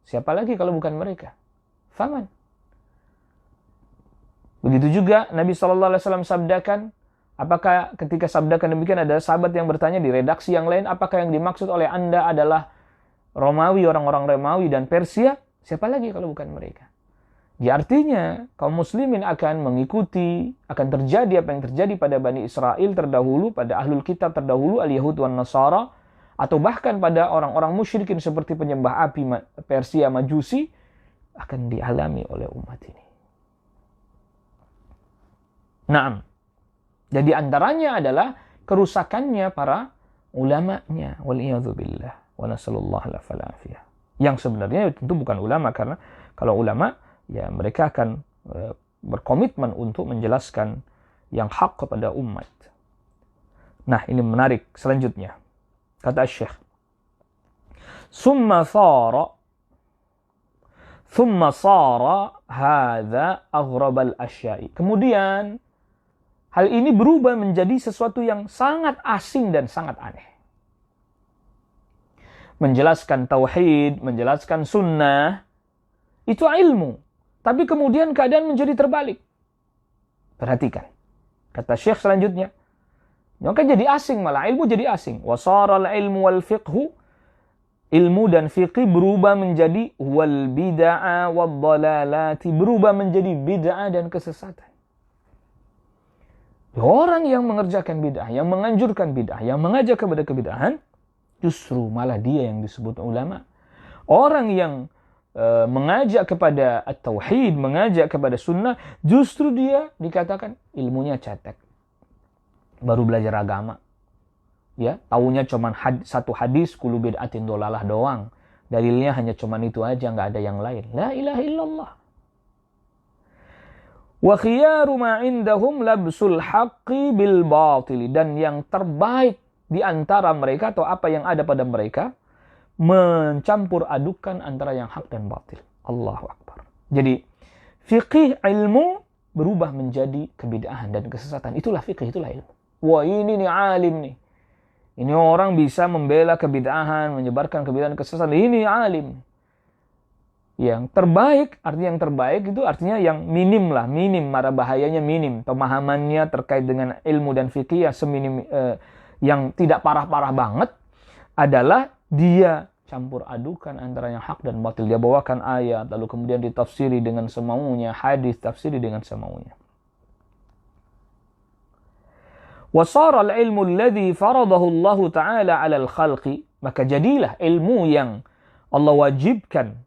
siapa lagi kalau bukan mereka? Faman. Begitu juga Nabi SAW sabdakan, apakah ketika sabdakan demikian ada sahabat yang bertanya di redaksi yang lain, apakah yang dimaksud oleh Anda adalah Romawi, orang-orang Romawi dan Persia? Siapa lagi kalau bukan mereka? Ya, artinya kaum muslimin akan mengikuti, akan terjadi apa yang terjadi pada Bani Israel terdahulu, pada ahlul kitab terdahulu, al-Yahud wan Nasara, atau bahkan pada orang-orang musyrikin seperti penyembah api Persia Majusi, akan dialami oleh umat ini. Naam. Jadi antaranya adalah kerusakannya para ulamanya, waliyadzubillah, wa nasallallahu al-afiyah. Yang sebenarnya tentu bukan ulama, karena kalau ulama ya mereka akan berkomitmen untuk menjelaskan yang hak kepada umat. Nah, ini menarik. Selanjutnya kata Syekh, summa sara hadza aghrabal asya'i. Kemudian hal ini berubah menjadi sesuatu yang sangat asing dan sangat aneh. Menjelaskan tauhid, menjelaskan sunnah, itu ilmu. Tapi kemudian keadaan menjadi terbalik. Perhatikan. Kata Syekh selanjutnya. Maka jadi asing malah. Ilmu jadi asing. Wasaral ilmu wal fiqhu. Ilmu dan fiqh berubah menjadi wal bid'ah wal dhalalati. Berubah menjadi bid'ah dan kesesatan. Orang yang mengerjakan bid'ah, yang menganjurkan bid'ah, yang mengajak kepada kebid'ahan, justru malah dia yang disebut ulama. Orang yang mengajak kepada at-tauhid, mengajak kepada sunnah, justru dia dikatakan ilmunya cetek. Baru belajar agama. Ya, taunya cuman satu hadis, kullu bid'atin dolalah doang. Dalilnya hanya cuman itu aja, nggak ada yang lain. La ilaha illallah. Wa khiyaru ma indahum labsul haqqi bil batili. Dan yang terbaik di antara mereka atau apa yang ada pada mereka, mencampur adukan antara yang hak dan batil. Allahu Akbar. Jadi, fiqih ilmu berubah menjadi kebid'ahan dan kesesatan. Itulah fiqih, itulah ilmu. Wah, ini nih alim nih. Ini orang bisa membela kebid'ahan, menyebarkan kebid'ahan kesesatan. Ini alim. Yang terbaik, artinya yang terbaik itu artinya yang minim lah. Minim, marah bahayanya minim. Pemahamannya terkait dengan ilmu dan fikih yang seminim, yang tidak parah-parah banget adalah dia campur adukan antara yang hak dan batil. Dia bawakan ayat, lalu kemudian ditafsiri dengan semaunya. Hadis tafsiri dengan semaunya. وَصَارَ الْعِلْمُ الَّذِي فَرَضَهُ اللَّهُ تَعَالَى عَلَى الْخَلْقِ. Maka jadilah ilmu yang Allah wajibkan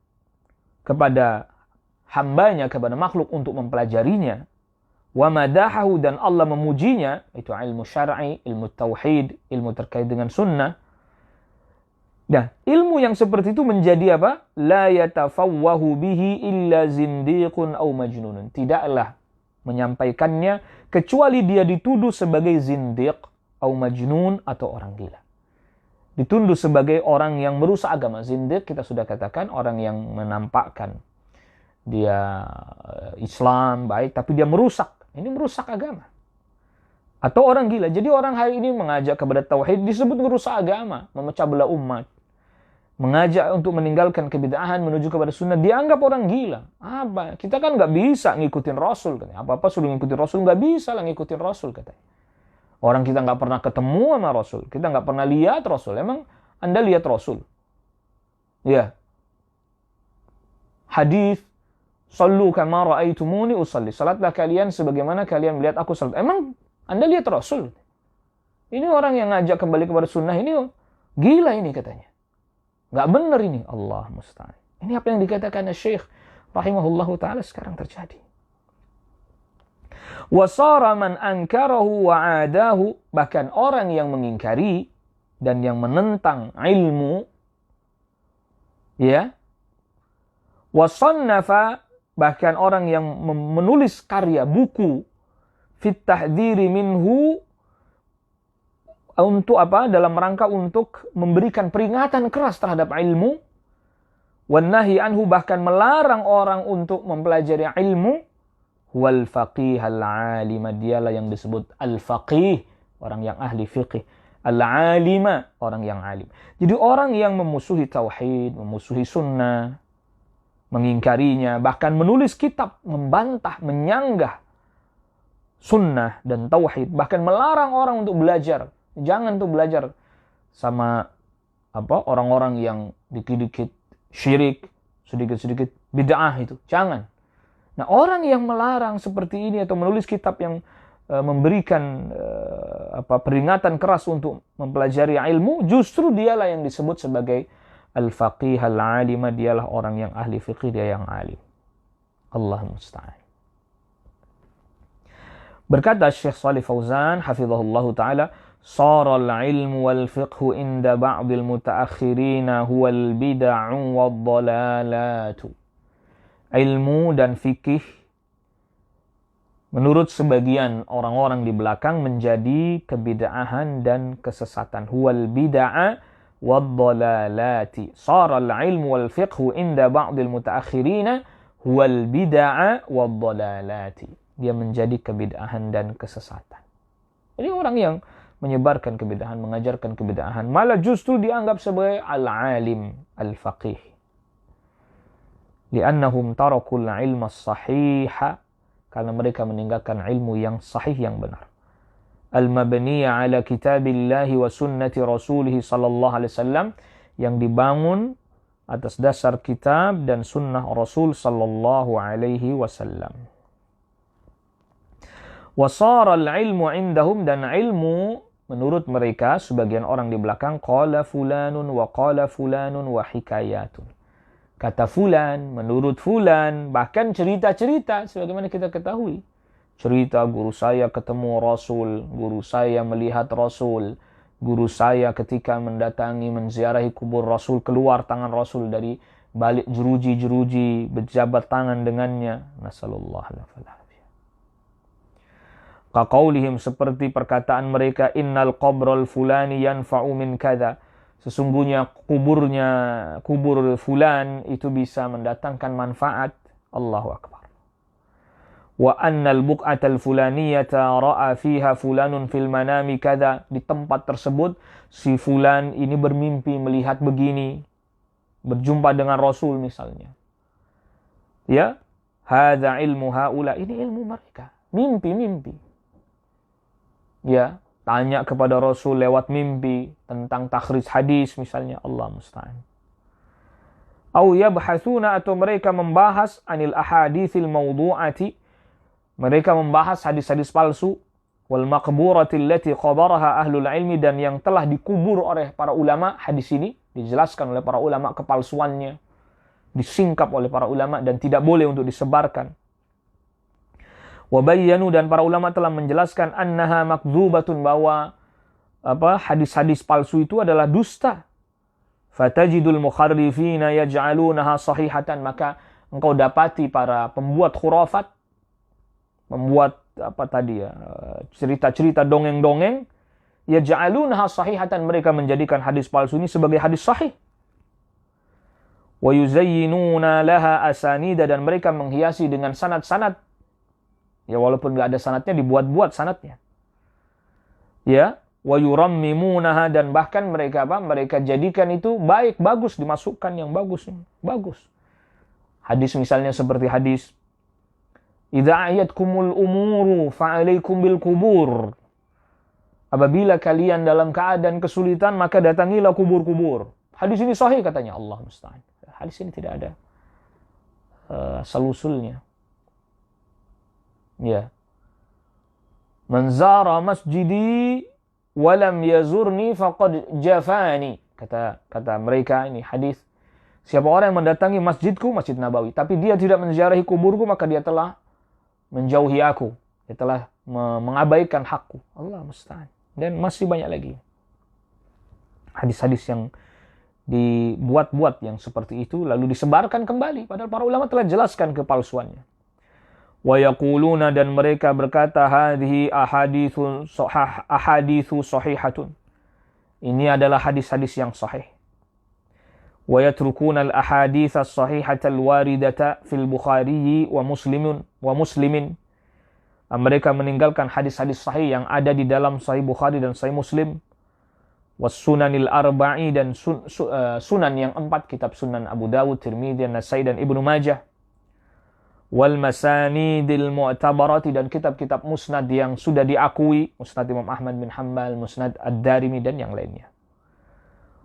kepada hambanya, kepada makhluk untuk mempelajarinya. وَمَدَاحَهُ dan Allah memujinya, itu ilmu syar'i, ilmu tauhid, ilmu terkait dengan sunnah. Nah, ilmu yang seperti itu menjadi apa? لَا يَتَفَوَّهُ بِهِ إِلَّا زِنْدِيقٌ أَوْ مَجْنُونٌ. Tidaklah menyampaikannya kecuali dia dituduh sebagai zindiq atau majnun atau orang gila. Dituduh sebagai orang yang merusak agama. Zindiq kita sudah katakan orang yang menampakkan dia Islam baik tapi dia merusak. Ini merusak agama. Atau orang gila. Jadi orang hari ini mengajak kepada tauhid disebut merusak agama, memecah belah umat. Mengajak untuk meninggalkan kebid'ahan menuju kepada sunnah, dianggap orang gila. Apa? Kita kan nggak bisa ngikutin Rasul. Katanya. Apa-apa suruh ngikutin Rasul, nggak bisa lah ngikutin Rasul. Katanya. Orang kita nggak pernah ketemu sama Rasul. Kita nggak pernah lihat Rasul. Emang Anda lihat Rasul? Ya. Hadis, Sallu kama ra'aitumuni usalli. Salatlah kalian sebagaimana kalian melihat aku salat. Emang Anda lihat Rasul? Ini orang yang ngajak kembali kepada sunnah, ini gila ini katanya. Nggak benar ini. Allah musta'an. Ini apa yang dikatakan Syekh rahimahullahu ta'ala sekarang terjadi. Wasara man ankarahu wa'adahu. Bahkan orang yang mengingkari dan yang menentang ilmu. Ya. Wasannafa. Bahkan orang yang menulis karya buku. Fit tahdhiri minhu. Untuk apa? Dalam rangka untuk memberikan peringatan keras terhadap ilmu. Wan nahi anhu, bahkan melarang orang untuk mempelajari ilmu. Wal faqih al-alima, dialah yang disebut al-faqih, orang yang ahli fiqih. Al-alima, orang yang alim. Jadi orang yang memusuhi tauhid, memusuhi sunnah, mengingkarinya, bahkan menulis kitab membantah, menyanggah sunnah dan tauhid, bahkan melarang orang untuk belajar. Jangan tuh belajar sama orang-orang yang dikit-dikit syirik, sedikit-sedikit bid'ah itu. Jangan. Nah, orang yang melarang seperti ini atau menulis kitab yang memberikan peringatan keras untuk mempelajari ilmu, justru dialah yang disebut sebagai al-faqih al-alima, dialah orang yang ahli fiqih, dia yang alim. Allah musta'an. Berkata Syekh Shalih Fauzan hafizahullahu taala, "Sara al-ilmu wal fiqhu inda ba'dil mutaakhirina huwal bid'u wad-dhalalatu." Ilmu dan fikih menurut sebagian orang-orang di belakang menjadi kebid'ahan dan kesesatan. Huwal bid'a wad-dhalalati. Sara al-ilmu wal fiqhu inda ba'dil mutaakhirina huwal bid'a wad-dhalalati. Dia menjadi kebid'ahan dan kesesatan. Jadi orang yang menyebarkan kebid'ahan, mengajarkan kebid'ahan, malah justru dianggap sebagai al-alim, al-faqih. Li'annahum tarakul ilma as-sahiha, karena mereka meninggalkan ilmu yang sahih, yang benar. Al-mabniya ala kitabillahi wa sunnati rasulih sallallahu alaihi wasallam, yang dibangun atas dasar kitab dan sunnah Rasul sallallahu alaihi wasallam. Wasara al-ilmu indahum, dan ilmu menurut mereka sebagian orang di belakang, qala fulanun wa qala fulanun wa hikayatun. Kata fulan, menurut fulan, bahkan cerita-cerita sebagaimana kita ketahui. Cerita guru saya ketemu Rasul, guru saya melihat Rasul, Guru saya ketika mendatangi, menziarahi kubur Rasul, keluar tangan Rasul dari balik jeruji-jeruji, berjabat tangan dengannya. Nasallallahu alaihi wasallam. Kaqaulihim, seperti perkataan mereka, innal qabral fulani yanfa'u min kadza. Sesungguhnya kubur fulan itu bisa mendatangkan manfaat. Allahu akbar. Wa annal buq'atal fulaniyata ra'a fiha fulanun fil manami kadza. Di tempat tersebut si fulan ini bermimpi melihat begini, berjumpa dengan Rasul misalnya. Ya, hadza ilmu haula, ini ilmu mereka, mimpi-mimpi. Ya, tanya kepada Rasul lewat mimpi tentang takhrij hadis misalnya, Allah musta'an. Au yabhatsuna, atau mereka membahas anil ahaditsil mawdu'ati, mereka membahas hadis-hadis palsu, wal maqburati allati qabaraha ahlul ilmi, dan yang telah dikubur oleh para ulama. Hadis ini dijelaskan oleh para ulama kepalsuannya, disingkap oleh para ulama dan tidak boleh untuk disebarkan. Wa bayyanu, dan para ulama telah menjelaskan annaha makdzubatun, bahwa hadis-hadis palsu itu adalah dusta. Fatajidul mukharrifina yaj'alunaha sahihatan, maka engkau dapati para pembuat khurafat, membuat cerita-cerita dongeng-dongeng, yaj'alunaha sahihatan, mereka menjadikan hadis palsu ini sebagai hadis sahih. Wa yuzayyinuna laha asanida, dan mereka menghiasi dengan sanad-sanad. Ya, walaupun enggak ada sanadnya, dibuat-buat sanadnya. Ya, wa yurammimunaha, dan bahkan mereka mereka jadikan itu baik, bagus, dimasukkan yang bagus. Hadis misalnya seperti hadis idza ayatkumul umuru fa'alaikum bil kubur. Apabila kalian dalam keadaan kesulitan, maka datangilah kubur-kubur. Hadis ini sahih katanya, Allah musta'an. Hadis ini tidak ada asal-usulnya. Ya. Man zara masjidi walam yazurni faqad jafani. Kata mereka, ini hadis. Siapa orang yang mendatangi masjidku, Masjid Nabawi, tapi dia tidak menziarahi kuburku, maka dia telah menjauhi aku. Dia telah mengabaikan hakku. Allah musta'an. Dan masih banyak lagi hadis-hadis yang dibuat-buat yang seperti itu, lalu disebarkan kembali. Padahal para ulama telah jelaskan kepalsuannya. Wa yaquluna, dan mereka berkata, hadhihi ahaditsu sahihatun. Ini adalah hadis-hadis yang sahih. Wa yatrukuna al-ahadits as-sahihata al-waridata fil Bukhari wa Muslimin. Mereka meninggalkan hadis-hadis sahih yang ada di dalam Sahih Bukhari dan Sahih Muslim. Was sunanil arba'i, dan sunan yang 4, kitab Sunan Abu Dawud, Tirmidzi, Nasai, dan Ibnu Majah. Wal masanidil mu'tabarati, dan kitab-kitab musnad yang sudah diakui, Musnad Imam Ahmad bin Hanbal, Musnad Ad-Darimi, dan yang lainnya.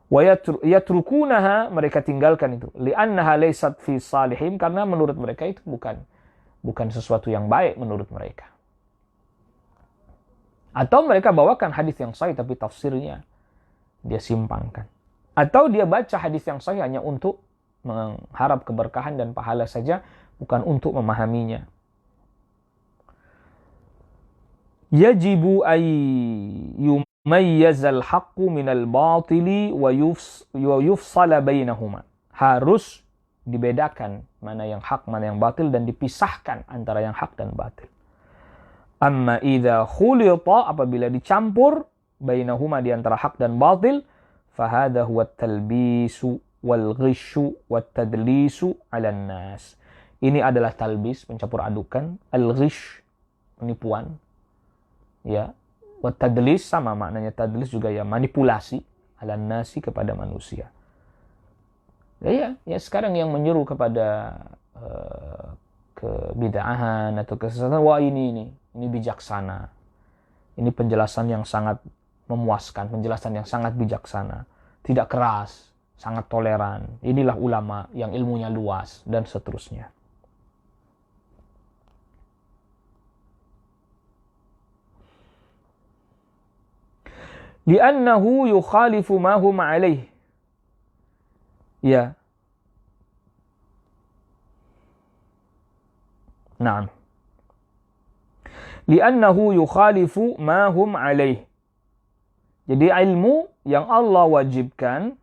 Wa yatrukunaha, mereka tinggalkan itu, li'annaha laysat fi salihim, karena menurut mereka itu bukan sesuatu yang baik menurut mereka. Atau mereka bawakan hadis yang sahih tapi tafsirnya dia simpangkan. Atau dia baca hadis yang sahih hanya untuk mengharap keberkahan dan pahala saja, bukan untuk memahaminya. Yajibu ay yumayyazal haqqu minal batili wa yufsala bainahuma. Harus dibedakan mana yang hak, mana yang batil, dan dipisahkan antara yang hak dan batil. Amma idza khulita, apabila dicampur, bainahuma, di antara hak dan batil, fahadha huwa talbisu wal ghishu wat tadlisu 'alan nas. Ini adalah talbis, mencampur adukan, al-ghish, penipuan. Ya, wat tadlis sama maknanya, tadlis juga ya manipulasi, 'alan nasi, kepada manusia. Ya, sekarang yang menyeru kepada kebid'ahan atau kesesatan, wah ini bijaksana. Ini penjelasan yang sangat memuaskan, penjelasan yang sangat bijaksana, tidak keras, sangat toleran. Inilah ulama yang ilmunya luas, dan seterusnya. Li'annahu yukhalifu ma hum 'alaih. Ya. Naam. Li'annahu yukhalifu ma hum 'alaih. Jadi ilmu yang Allah wajibkan,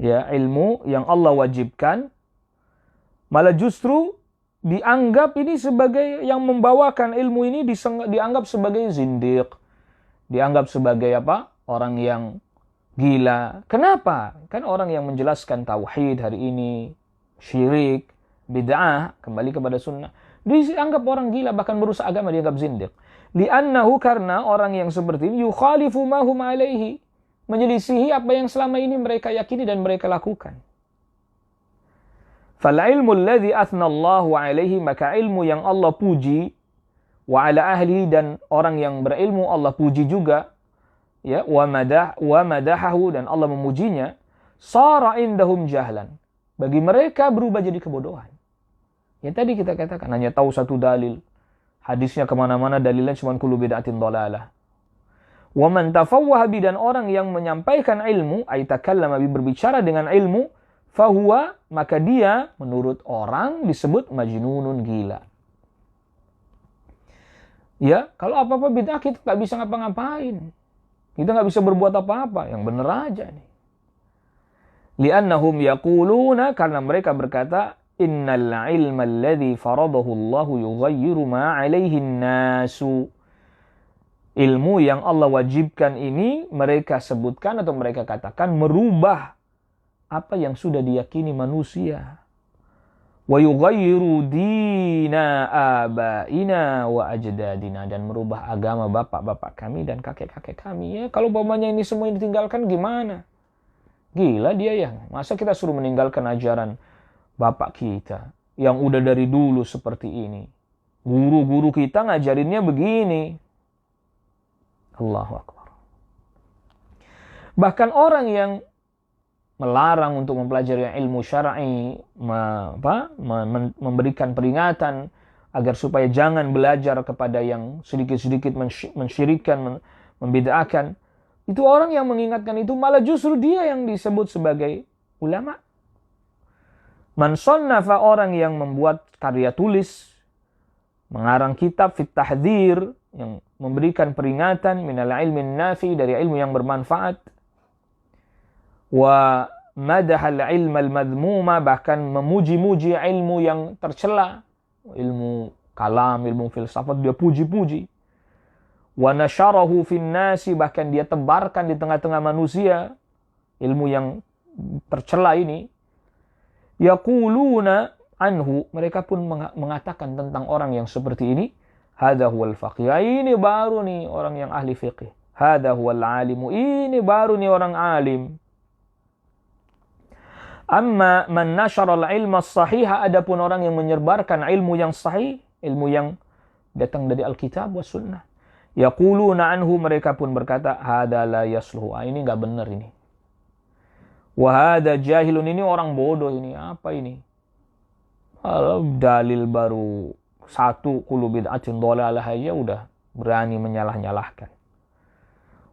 ya, ilmu yang Allah wajibkan, malah justru dianggap ini sebagai yang membawakan ilmu ini dianggap sebagai zindiq, dianggap sebagai apa? Orang yang gila. Kenapa? Kan orang yang menjelaskan tauhid hari ini, syirik, bid'ah, kembali kepada sunnah, dianggap orang gila, bahkan merusak agama dianggap zindiq. Li'annahu, karena orang yang seperti ini yukhalifu ma hum alaihi, menyelisihi apa yang selama ini mereka yakini dan mereka lakukan. Fal ilmu alladhi athna Allahu alaihi, maka ilmu yang Allah puji, wa ala ahli, dan orang yang berilmu Allah puji juga, ya, wa madahahu, dan Allah memujinya, sara indahum jahlan, bagi mereka berubah jadi kebodohan. Ya tadi kita katakan, hanya tahu satu dalil, hadisnya kemana-mana dalilnya cuma kullu bid'atin dhalalah. Wa man tafawwaha bi, dan orang yang menyampaikan ilmu, ay takallama bi, berbicara dengan ilmu, fahuwa, maka dia menurut orang disebut majnunun, gila. Ya, kalau apa-apa bid'ah kita nggak bisa ngapa-ngapain. Kita nggak bisa berbuat apa-apa, yang bener aja nih. Li'annahum yaquluna, karena mereka berkata, innal ilma alladhi faradahu Allahu yughayyiru ma 'alaihi an-nasu. Ilmu yang Allah wajibkan ini mereka sebutkan atau mereka katakan merubah apa yang sudah diyakini manusia. Wa yughayyiru dina abaina wa ajdadina, dan merubah agama bapak-bapak kami dan kakek-kakek kami. Ya, kalau umpamanya ini semua ditinggalkan gimana? Gila dia ya. Masa kita suruh meninggalkan ajaran bapak kita yang udah dari dulu seperti ini. Guru-guru kita ngajarinnya begini. Allahu Akbar. Bahkan orang yang melarang untuk mempelajari ilmu syar'i, memberikan peringatan agar supaya jangan belajar kepada yang sedikit-sedikit mensyirikkan, membid'ahkan. Itu orang yang mengingatkan itu malah justru dia yang disebut sebagai ulama. Man sannafa, orang yang membuat karya tulis, mengarang kitab fit tahdhir, yang memberikan peringatan minal ilmin nafi, dari ilmu yang bermanfaat, wa madahal ilma al-madhmuma, bahkan memuji-muji ilmu yang tercela, ilmu kalam, ilmu filsafat dia puji-puji, wa nasyarahu fin nasi, bahkan dia tebarkan di tengah-tengah manusia ilmu yang tercela ini. Yaquluna anhu, mereka pun mengatakan tentang orang yang seperti ini, hadza huwal faqih, ini baru nih orang yang ahli fiqih, hadza huwal alimu, ini baru nih orang alim. Amma man nasyara al-ilma as-sahih, adapun orang yang menyebarkan ilmu yang sahih, ilmu yang datang dari Alkitab wa sunnah, yaquluna anhu, mereka pun berkata, hadza la yasluhu, ini enggak benar ini. Wa hadza jahilun, ini orang bodoh ini, apa ini? Dalil baru satu kullu bid'atin dhalalah aja udah berani menyalah-nyalahkan.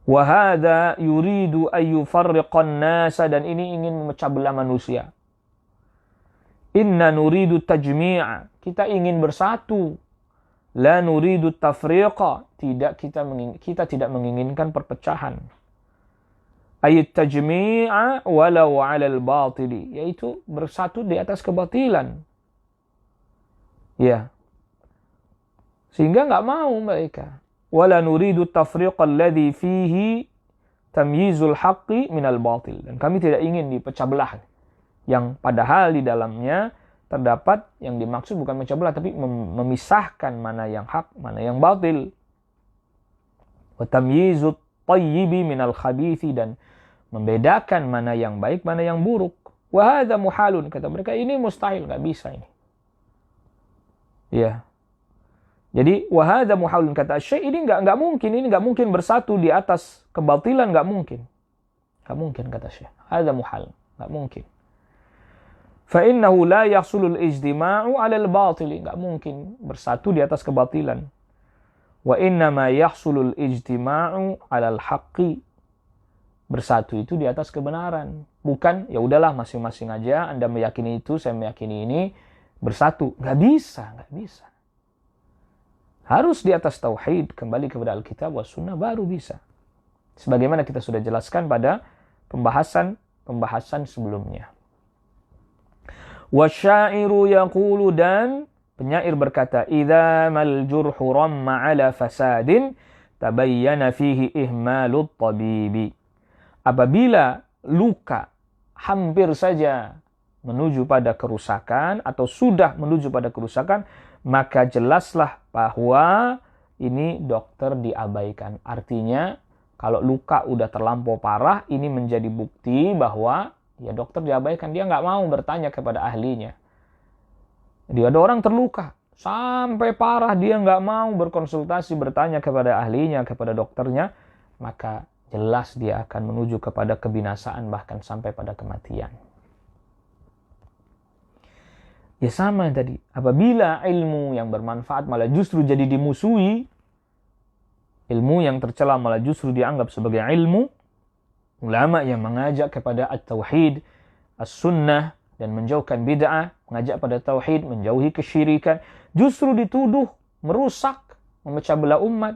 Wa hadza yuridu ay yufarriqan nasa, dan ini ingin memecah belah manusia. Inna nuridu tajmi'a, kita ingin bersatu. La nuridu tafriqa, kita tidak menginginkan perpecahan. Ayat tajmi'a walau 'alal batili, yaitu bersatu di atas kebatilan. Ya. Sehingga enggak mau mereka. Wala nuridu tafriqa alladhi fihi tamyizul haqqi minal batil, dan kami tidak ingin dipecah belah, yang padahal di dalamnya terdapat yang dimaksud bukan pecah belah tapi memisahkan mana yang hak, mana yang batil. Wa tamyizut thayyibi minal khabithi, dan membedakan mana yang baik, mana yang buruk. Wa hadza muhalun, kata mereka, ini mustahil, enggak bisa ini. Ya. Jadi wahada muhalun, kata Syekh, ini enggak mungkin, ini enggak mungkin bersatu di atas kebatilan, enggak mungkin. Enggak mungkin, kata Syekh. Hada muhal, enggak mungkin. Fa innahu la yahsulul ijtima'u 'alal batili, enggak mungkin bersatu di atas kebatilan. Wa inna ma yahsulul ijtima'u 'alal haqqi, bersatu itu di atas kebenaran. Bukan ya udahlah masing-masing aja, Anda meyakini itu, saya meyakini ini, bersatu. Enggak bisa, enggak bisa. Harus di atas tauhid, kembali kepada Alkitab wa sunnah, baru bisa. Sebagaimana kita sudah jelaskan pada pembahasan sebelumnya. Wasyairu yaqulu, dan penyair berkata, idza mal jurhu ramma ala fasadin tabayyana fihi ihmalut tabibi. Apabila luka hampir saja menuju pada kerusakan atau sudah menuju pada kerusakan, maka jelaslah bahwa ini dokter diabaikan. Artinya kalau luka udah terlampau parah, ini menjadi bukti bahwa ya dokter diabaikan. Dia nggak mau bertanya kepada ahlinya. Jadi ada orang terluka sampai parah, dia nggak mau berkonsultasi, bertanya kepada ahlinya, kepada dokternya, maka jelas dia akan menuju kepada kebinasaan, bahkan sampai pada kematian. Ya sama yang tadi, apabila ilmu yang bermanfaat malah justru jadi dimusuhi, ilmu yang tercela malah justru dianggap sebagai ilmu, ulama yang mengajak kepada at-tauhid, as-sunnah, dan menjauhkan bid'ah, mengajak pada tauhid, menjauhi kesyirikan, justru dituduh merusak, memecah belah umat.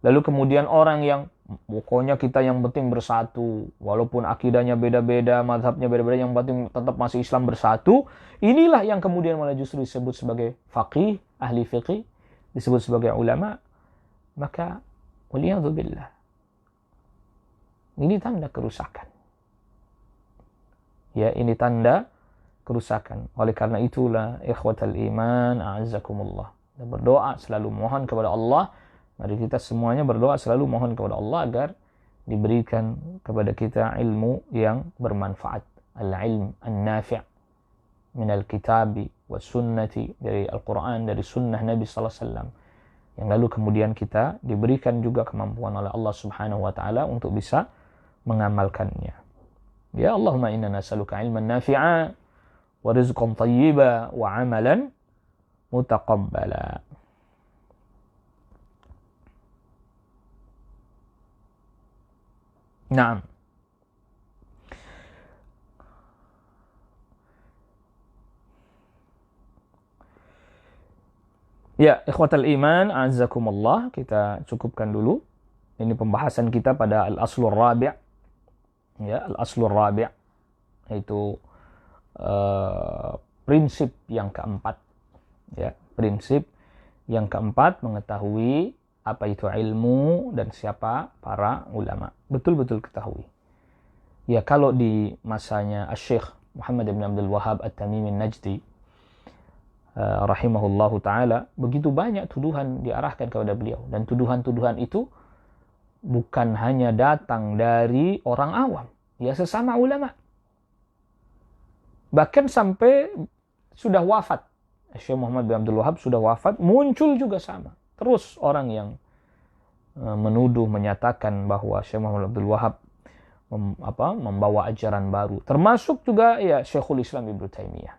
Lalu kemudian orang yang pokoknya kita yang penting bersatu, walaupun akidahnya beda-beda, mazhabnya beda-beda, yang penting tetap masih Islam bersatu, inilah yang kemudian malah justru disebut sebagai faqih, ahli fiqih, disebut sebagai ulama. Maka waliyadzubillah, ini tanda kerusakan. Ya, ini tanda kerusakan. Oleh karena itulah ikhwatal iman, a'azzakumullah, berdoa selalu mohon kepada Allah. Mari kita semuanya berdoa selalu mohon kepada Allah agar diberikan kepada kita ilmu yang bermanfaat. Al-ilm an-nafi' min al-kitabi wa sunnati, dari Al-Quran, dari sunnah Nabi sallallahu alaihi wasallam. Yang lalu kemudian kita diberikan juga kemampuan oleh Allah Subhanahu wa taala untuk bisa mengamalkannya. Ya Allahumma inna nas'aluka ilman nafi'a wa rizqan thayyiba wa amalan mutaqabbala. Naam. Ya, ikhwatal iman, a'azzakumullah, kita cukupkan dulu. Ini pembahasan kita pada al-aslur rabi'. Ya, al-aslur rabi', yaitu prinsip yang keempat. Ya, prinsip yang keempat, mengetahui apa itu ilmu dan siapa para ulama. Betul-betul ketahui. Ya, kalau di masanya Asy-Syaikh Muhammad bin Abdul Wahhab At-Tamimi An-Najdi rahimahullahu ta'ala, begitu banyak tuduhan diarahkan kepada beliau. Dan tuduhan-tuduhan itu bukan hanya datang dari orang awam, ya sesama ulama. Bahkan sampai sudah wafat, Syekh Muhammad bin Abdul Wahhab sudah wafat, muncul juga sama. Terus orang yang menuduh, menyatakan bahwa Syekh Muhammad bin Abdul Wahhab membawa ajaran baru. Termasuk juga ya Syekhul Islam Ibnu Taimiyah.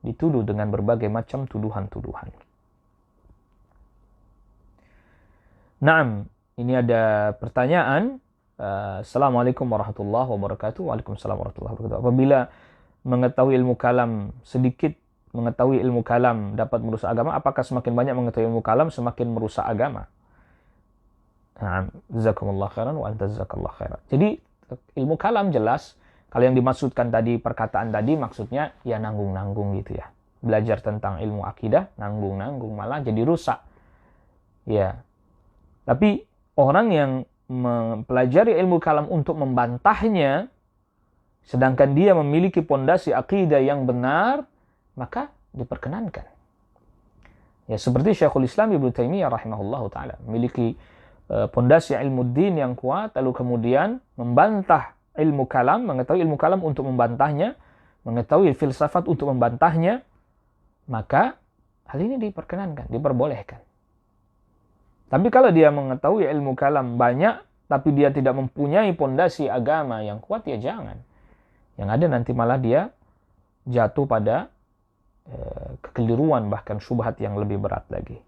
Dituduh dengan berbagai macam tuduhan-tuduhan. Naam, ini ada pertanyaan. Assalamualaikum warahmatullahi wabarakatuh. Waalaikumsalam warahmatullahi wabarakatuh. Apabila mengetahui ilmu kalam sedikit, mengetahui ilmu kalam dapat merusak agama, apakah semakin banyak mengetahui ilmu kalam semakin merusak agama? Naam, jazakumullah khairan wa anta jazakallah khairan. Jadi ilmu kalam jelas, kalau yang dimaksudkan tadi, perkataan tadi maksudnya ya nanggung-nanggung gitu ya. Belajar tentang ilmu akidah, nanggung-nanggung, malah jadi rusak. Ya. Tapi orang yang mempelajari ilmu kalam untuk membantahnya, sedangkan dia memiliki pondasi akidah yang benar, maka diperkenankan. Ya, seperti Syekhul Islam Ibnu Taimiyah rahimahullahu ta'ala, memiliki pondasi ilmu din yang kuat, lalu kemudian membantah ilmu kalam, mengetahui ilmu kalam untuk membantahnya, mengetahui filsafat untuk membantahnya, maka hal ini diperkenankan, diperbolehkan. Tapi kalau dia mengetahui ilmu kalam banyak, tapi dia tidak mempunyai pondasi agama yang kuat, ya jangan. Yang ada nanti malah dia jatuh pada kekeliruan, bahkan syubhat yang lebih berat lagi.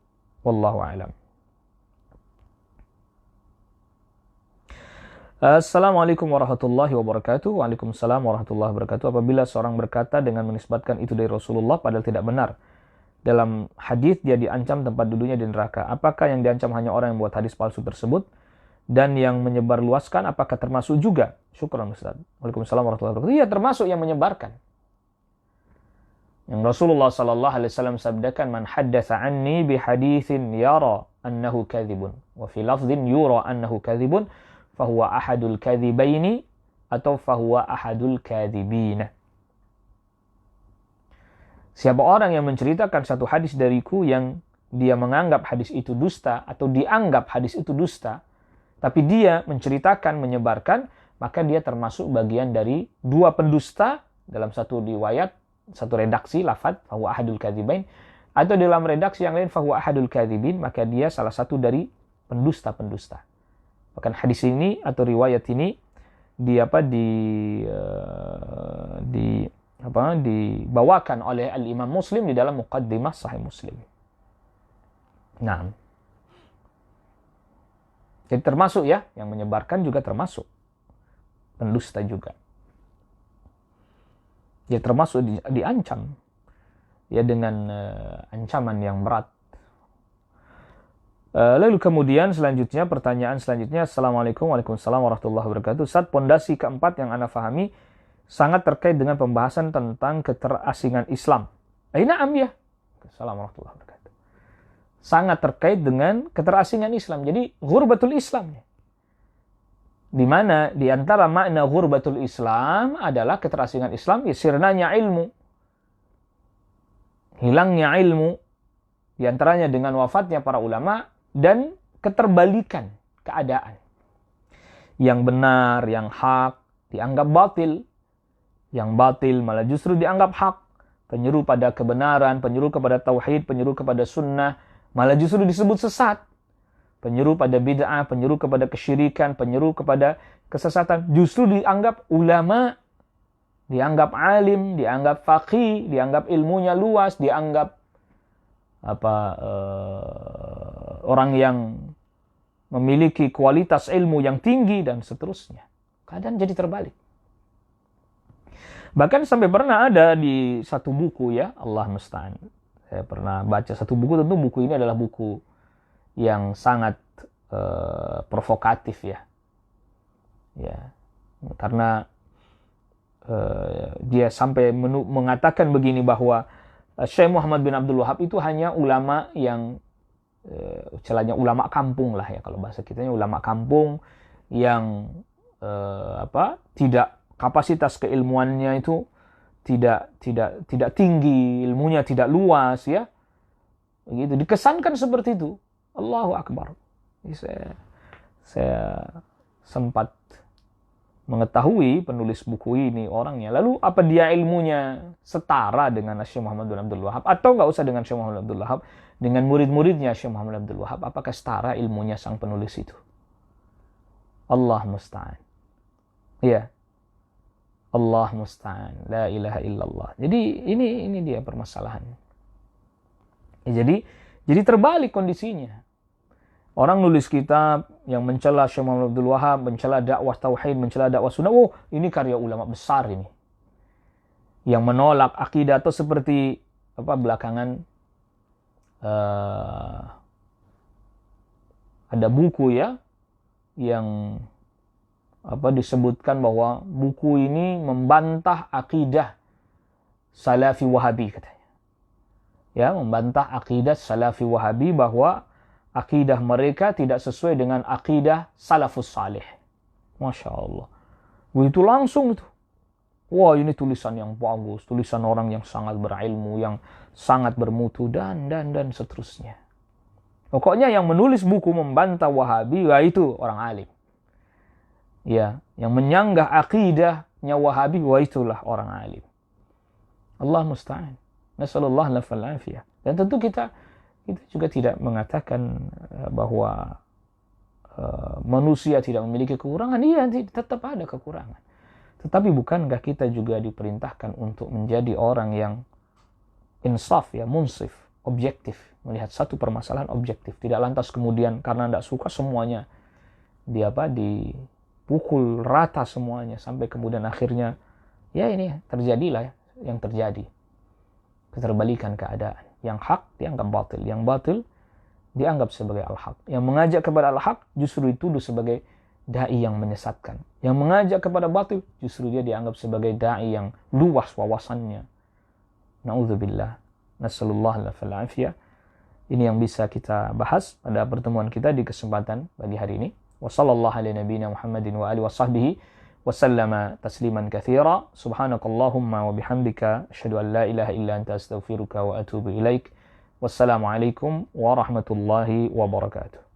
Wallahu a'lam. Assalamualaikum warahmatullahi wabarakatuh. Waalaikumsalam warahmatullahi wabarakatuh. Apabila seorang berkata dengan menisbatkan itu dari Rasulullah padahal tidak benar, dalam hadis dia diancam tempat duduknya di neraka. Apakah yang diancam hanya orang yang membuat hadis palsu tersebut? dan yang menyebarluaskan apakah termasuk juga? Syukran Ustaz. Waalaikumsalam warahmatullahi wabarakatuh. Iya, termasuk yang menyebarkan. Yang Rasulullah sallallahu alaihi wasallam sabdakan, man haddatsa anni bi haditsin yara annahu kadzibun wa fi lafdhin yura annahu kadzibun fahuwa ahadul kadzibaini atau fahuwa ahadul kadzibina. Siapa orang yang menceritakan satu hadis dariku yang dia menganggap hadis itu dusta atau dianggap hadis itu dusta, tapi dia menceritakan, menyebarkan, maka dia termasuk bagian dari dua pendusta dalam satu riwayat, satu redaksi lafaz fahuwa ahadul kadzibain, atau dalam redaksi yang lain fahuwa ahadul kadzibin, maka dia salah satu dari pendusta-pendusta. Bahkan hadis ini atau riwayat ini dibawakan oleh Al-Imam Muslim di dalam Muqaddimah Sahih Muslim. Nah, jadi termasuk ya, yang menyebarkan juga termasuk pendusta juga. Ya termasuk diancam ya dengan ancaman yang berat. Lalu kemudian selanjutnya, pertanyaan selanjutnya, Assalamualaikum Waalaikumsalam warahmatullahi wabarakatuh. Saat pondasi keempat yang Anda fahami sangat terkait dengan pembahasan tentang keterasingan Islam. Na'am ya. Assalamualaikum warahmatullahi wabarakatuh. Sangat terkait dengan keterasingan Islam. Jadi ghurbatul Islam. Di mana di antara makna ghurbatul Islam adalah keterasingan Islam, ya sirnanya ilmu. Hilangnya ilmu, di antaranya dengan wafatnya para ulama, dan keterbalikan keadaan. Yang benar, yang hak, dianggap batil. Yang batil malah justru dianggap hak. Penyeru pada kebenaran, penyeru kepada tauhid, penyeru kepada sunnah, malah justru disebut sesat. Penyeru pada bid'ah, penyeru kepada kesyirikan, penyeru kepada kesesatan, justru dianggap ulama, dianggap alim, dianggap faqih, dianggap ilmunya luas, dianggap orang yang memiliki kualitas ilmu yang tinggi dan seterusnya. Keadaan jadi terbalik. Bahkan sampai pernah ada di satu buku ya, Allah musta'an. Saya pernah baca satu buku, tentu buku ini adalah buku yang sangat provokatif ya. Ya. Karena dia sampai mengatakan begini bahwa Syekh Muhammad bin Abdul Wahab itu hanya ulama yang istilahnya ulama kampung lah ya, kalau bahasa kitanya ulama kampung yang tidak, kapasitas keilmuannya itu tidak tinggi, ilmunya tidak luas ya. Begitu dikesankan seperti itu. Allahu Akbar. Saya sempat mengetahui penulis buku ini orangnya. Lalu apa dia ilmunya setara dengan Syekh Muhammad bin Abdul Wahab? Atau nggak usah dengan Syekh Muhammad bin Abdul Wahab, dengan murid-muridnya Syekh Muhammad bin Abdul Wahab? Apakah setara ilmunya sang penulis itu? Allah musta'an. Ya. Allah musta'an. La ilaha illallah. Jadi ini dia permasalahan. Ya, jadi terbalik kondisinya. Orang nulis kitab yang mencela Syekh Muhammad Abdul Wahab, mencela dakwah tauhid, mencela dakwah sunnah. Oh, ini karya ulama besar ini. Yang menolak akidah, atau seperti belakangan ada buku ya yang disebutkan bahwa buku ini membantah akidah Salafi Wahabi katanya. Ya, membantah akidah Salafi Wahabi bahwa akidah mereka tidak sesuai dengan akidah salafus salih. Masya Allah. Begitu langsung itu. Wah, ini tulisan yang bagus. Tulisan orang yang sangat berilmu, yang sangat bermutu, dan seterusnya. Pokoknya yang menulis buku membantah Wahabi, ya itu orang alim. Ya, yang menyanggah akidahnya Wahabi, wah itulah orang alim. Allah musta'an. Nasallallahu alaihi. Dan tentu kita juga tidak mengatakan bahwa manusia tidak memiliki kekurangan. Iya, tetap ada kekurangan. Tetapi bukankah kita juga diperintahkan untuk menjadi orang yang insaf, ya, munsif, objektif, melihat satu permasalahan objektif. Tidak lantas kemudian karena tidak suka semuanya dipukul rata semuanya, sampai kemudian akhirnya ya ini terjadilah yang terjadi. Keterbalikan keadaan. Yang hak dianggap batil, yang batil dianggap sebagai al-haq. Yang mengajak kepada al-haq justru dituduh sebagai da'i yang menyesatkan. Yang mengajak kepada batil justru dia dianggap sebagai da'i yang luas wawasannya. Na'udzubillah. Nasallallahu alaihi. Ini yang bisa kita bahas pada pertemuan kita di kesempatan pagi hari ini. Wa sallallahu ala nabiyyina Muhammadin wa alihi wa sahbihi wa sallama tasliman katsira. Subhanakallahumma wa bihamdika asyhadu an la ilaha illa anta astaghfiruka wa atubu ilaik. Wassalamualaikum warahmatullahi wabarakatuh.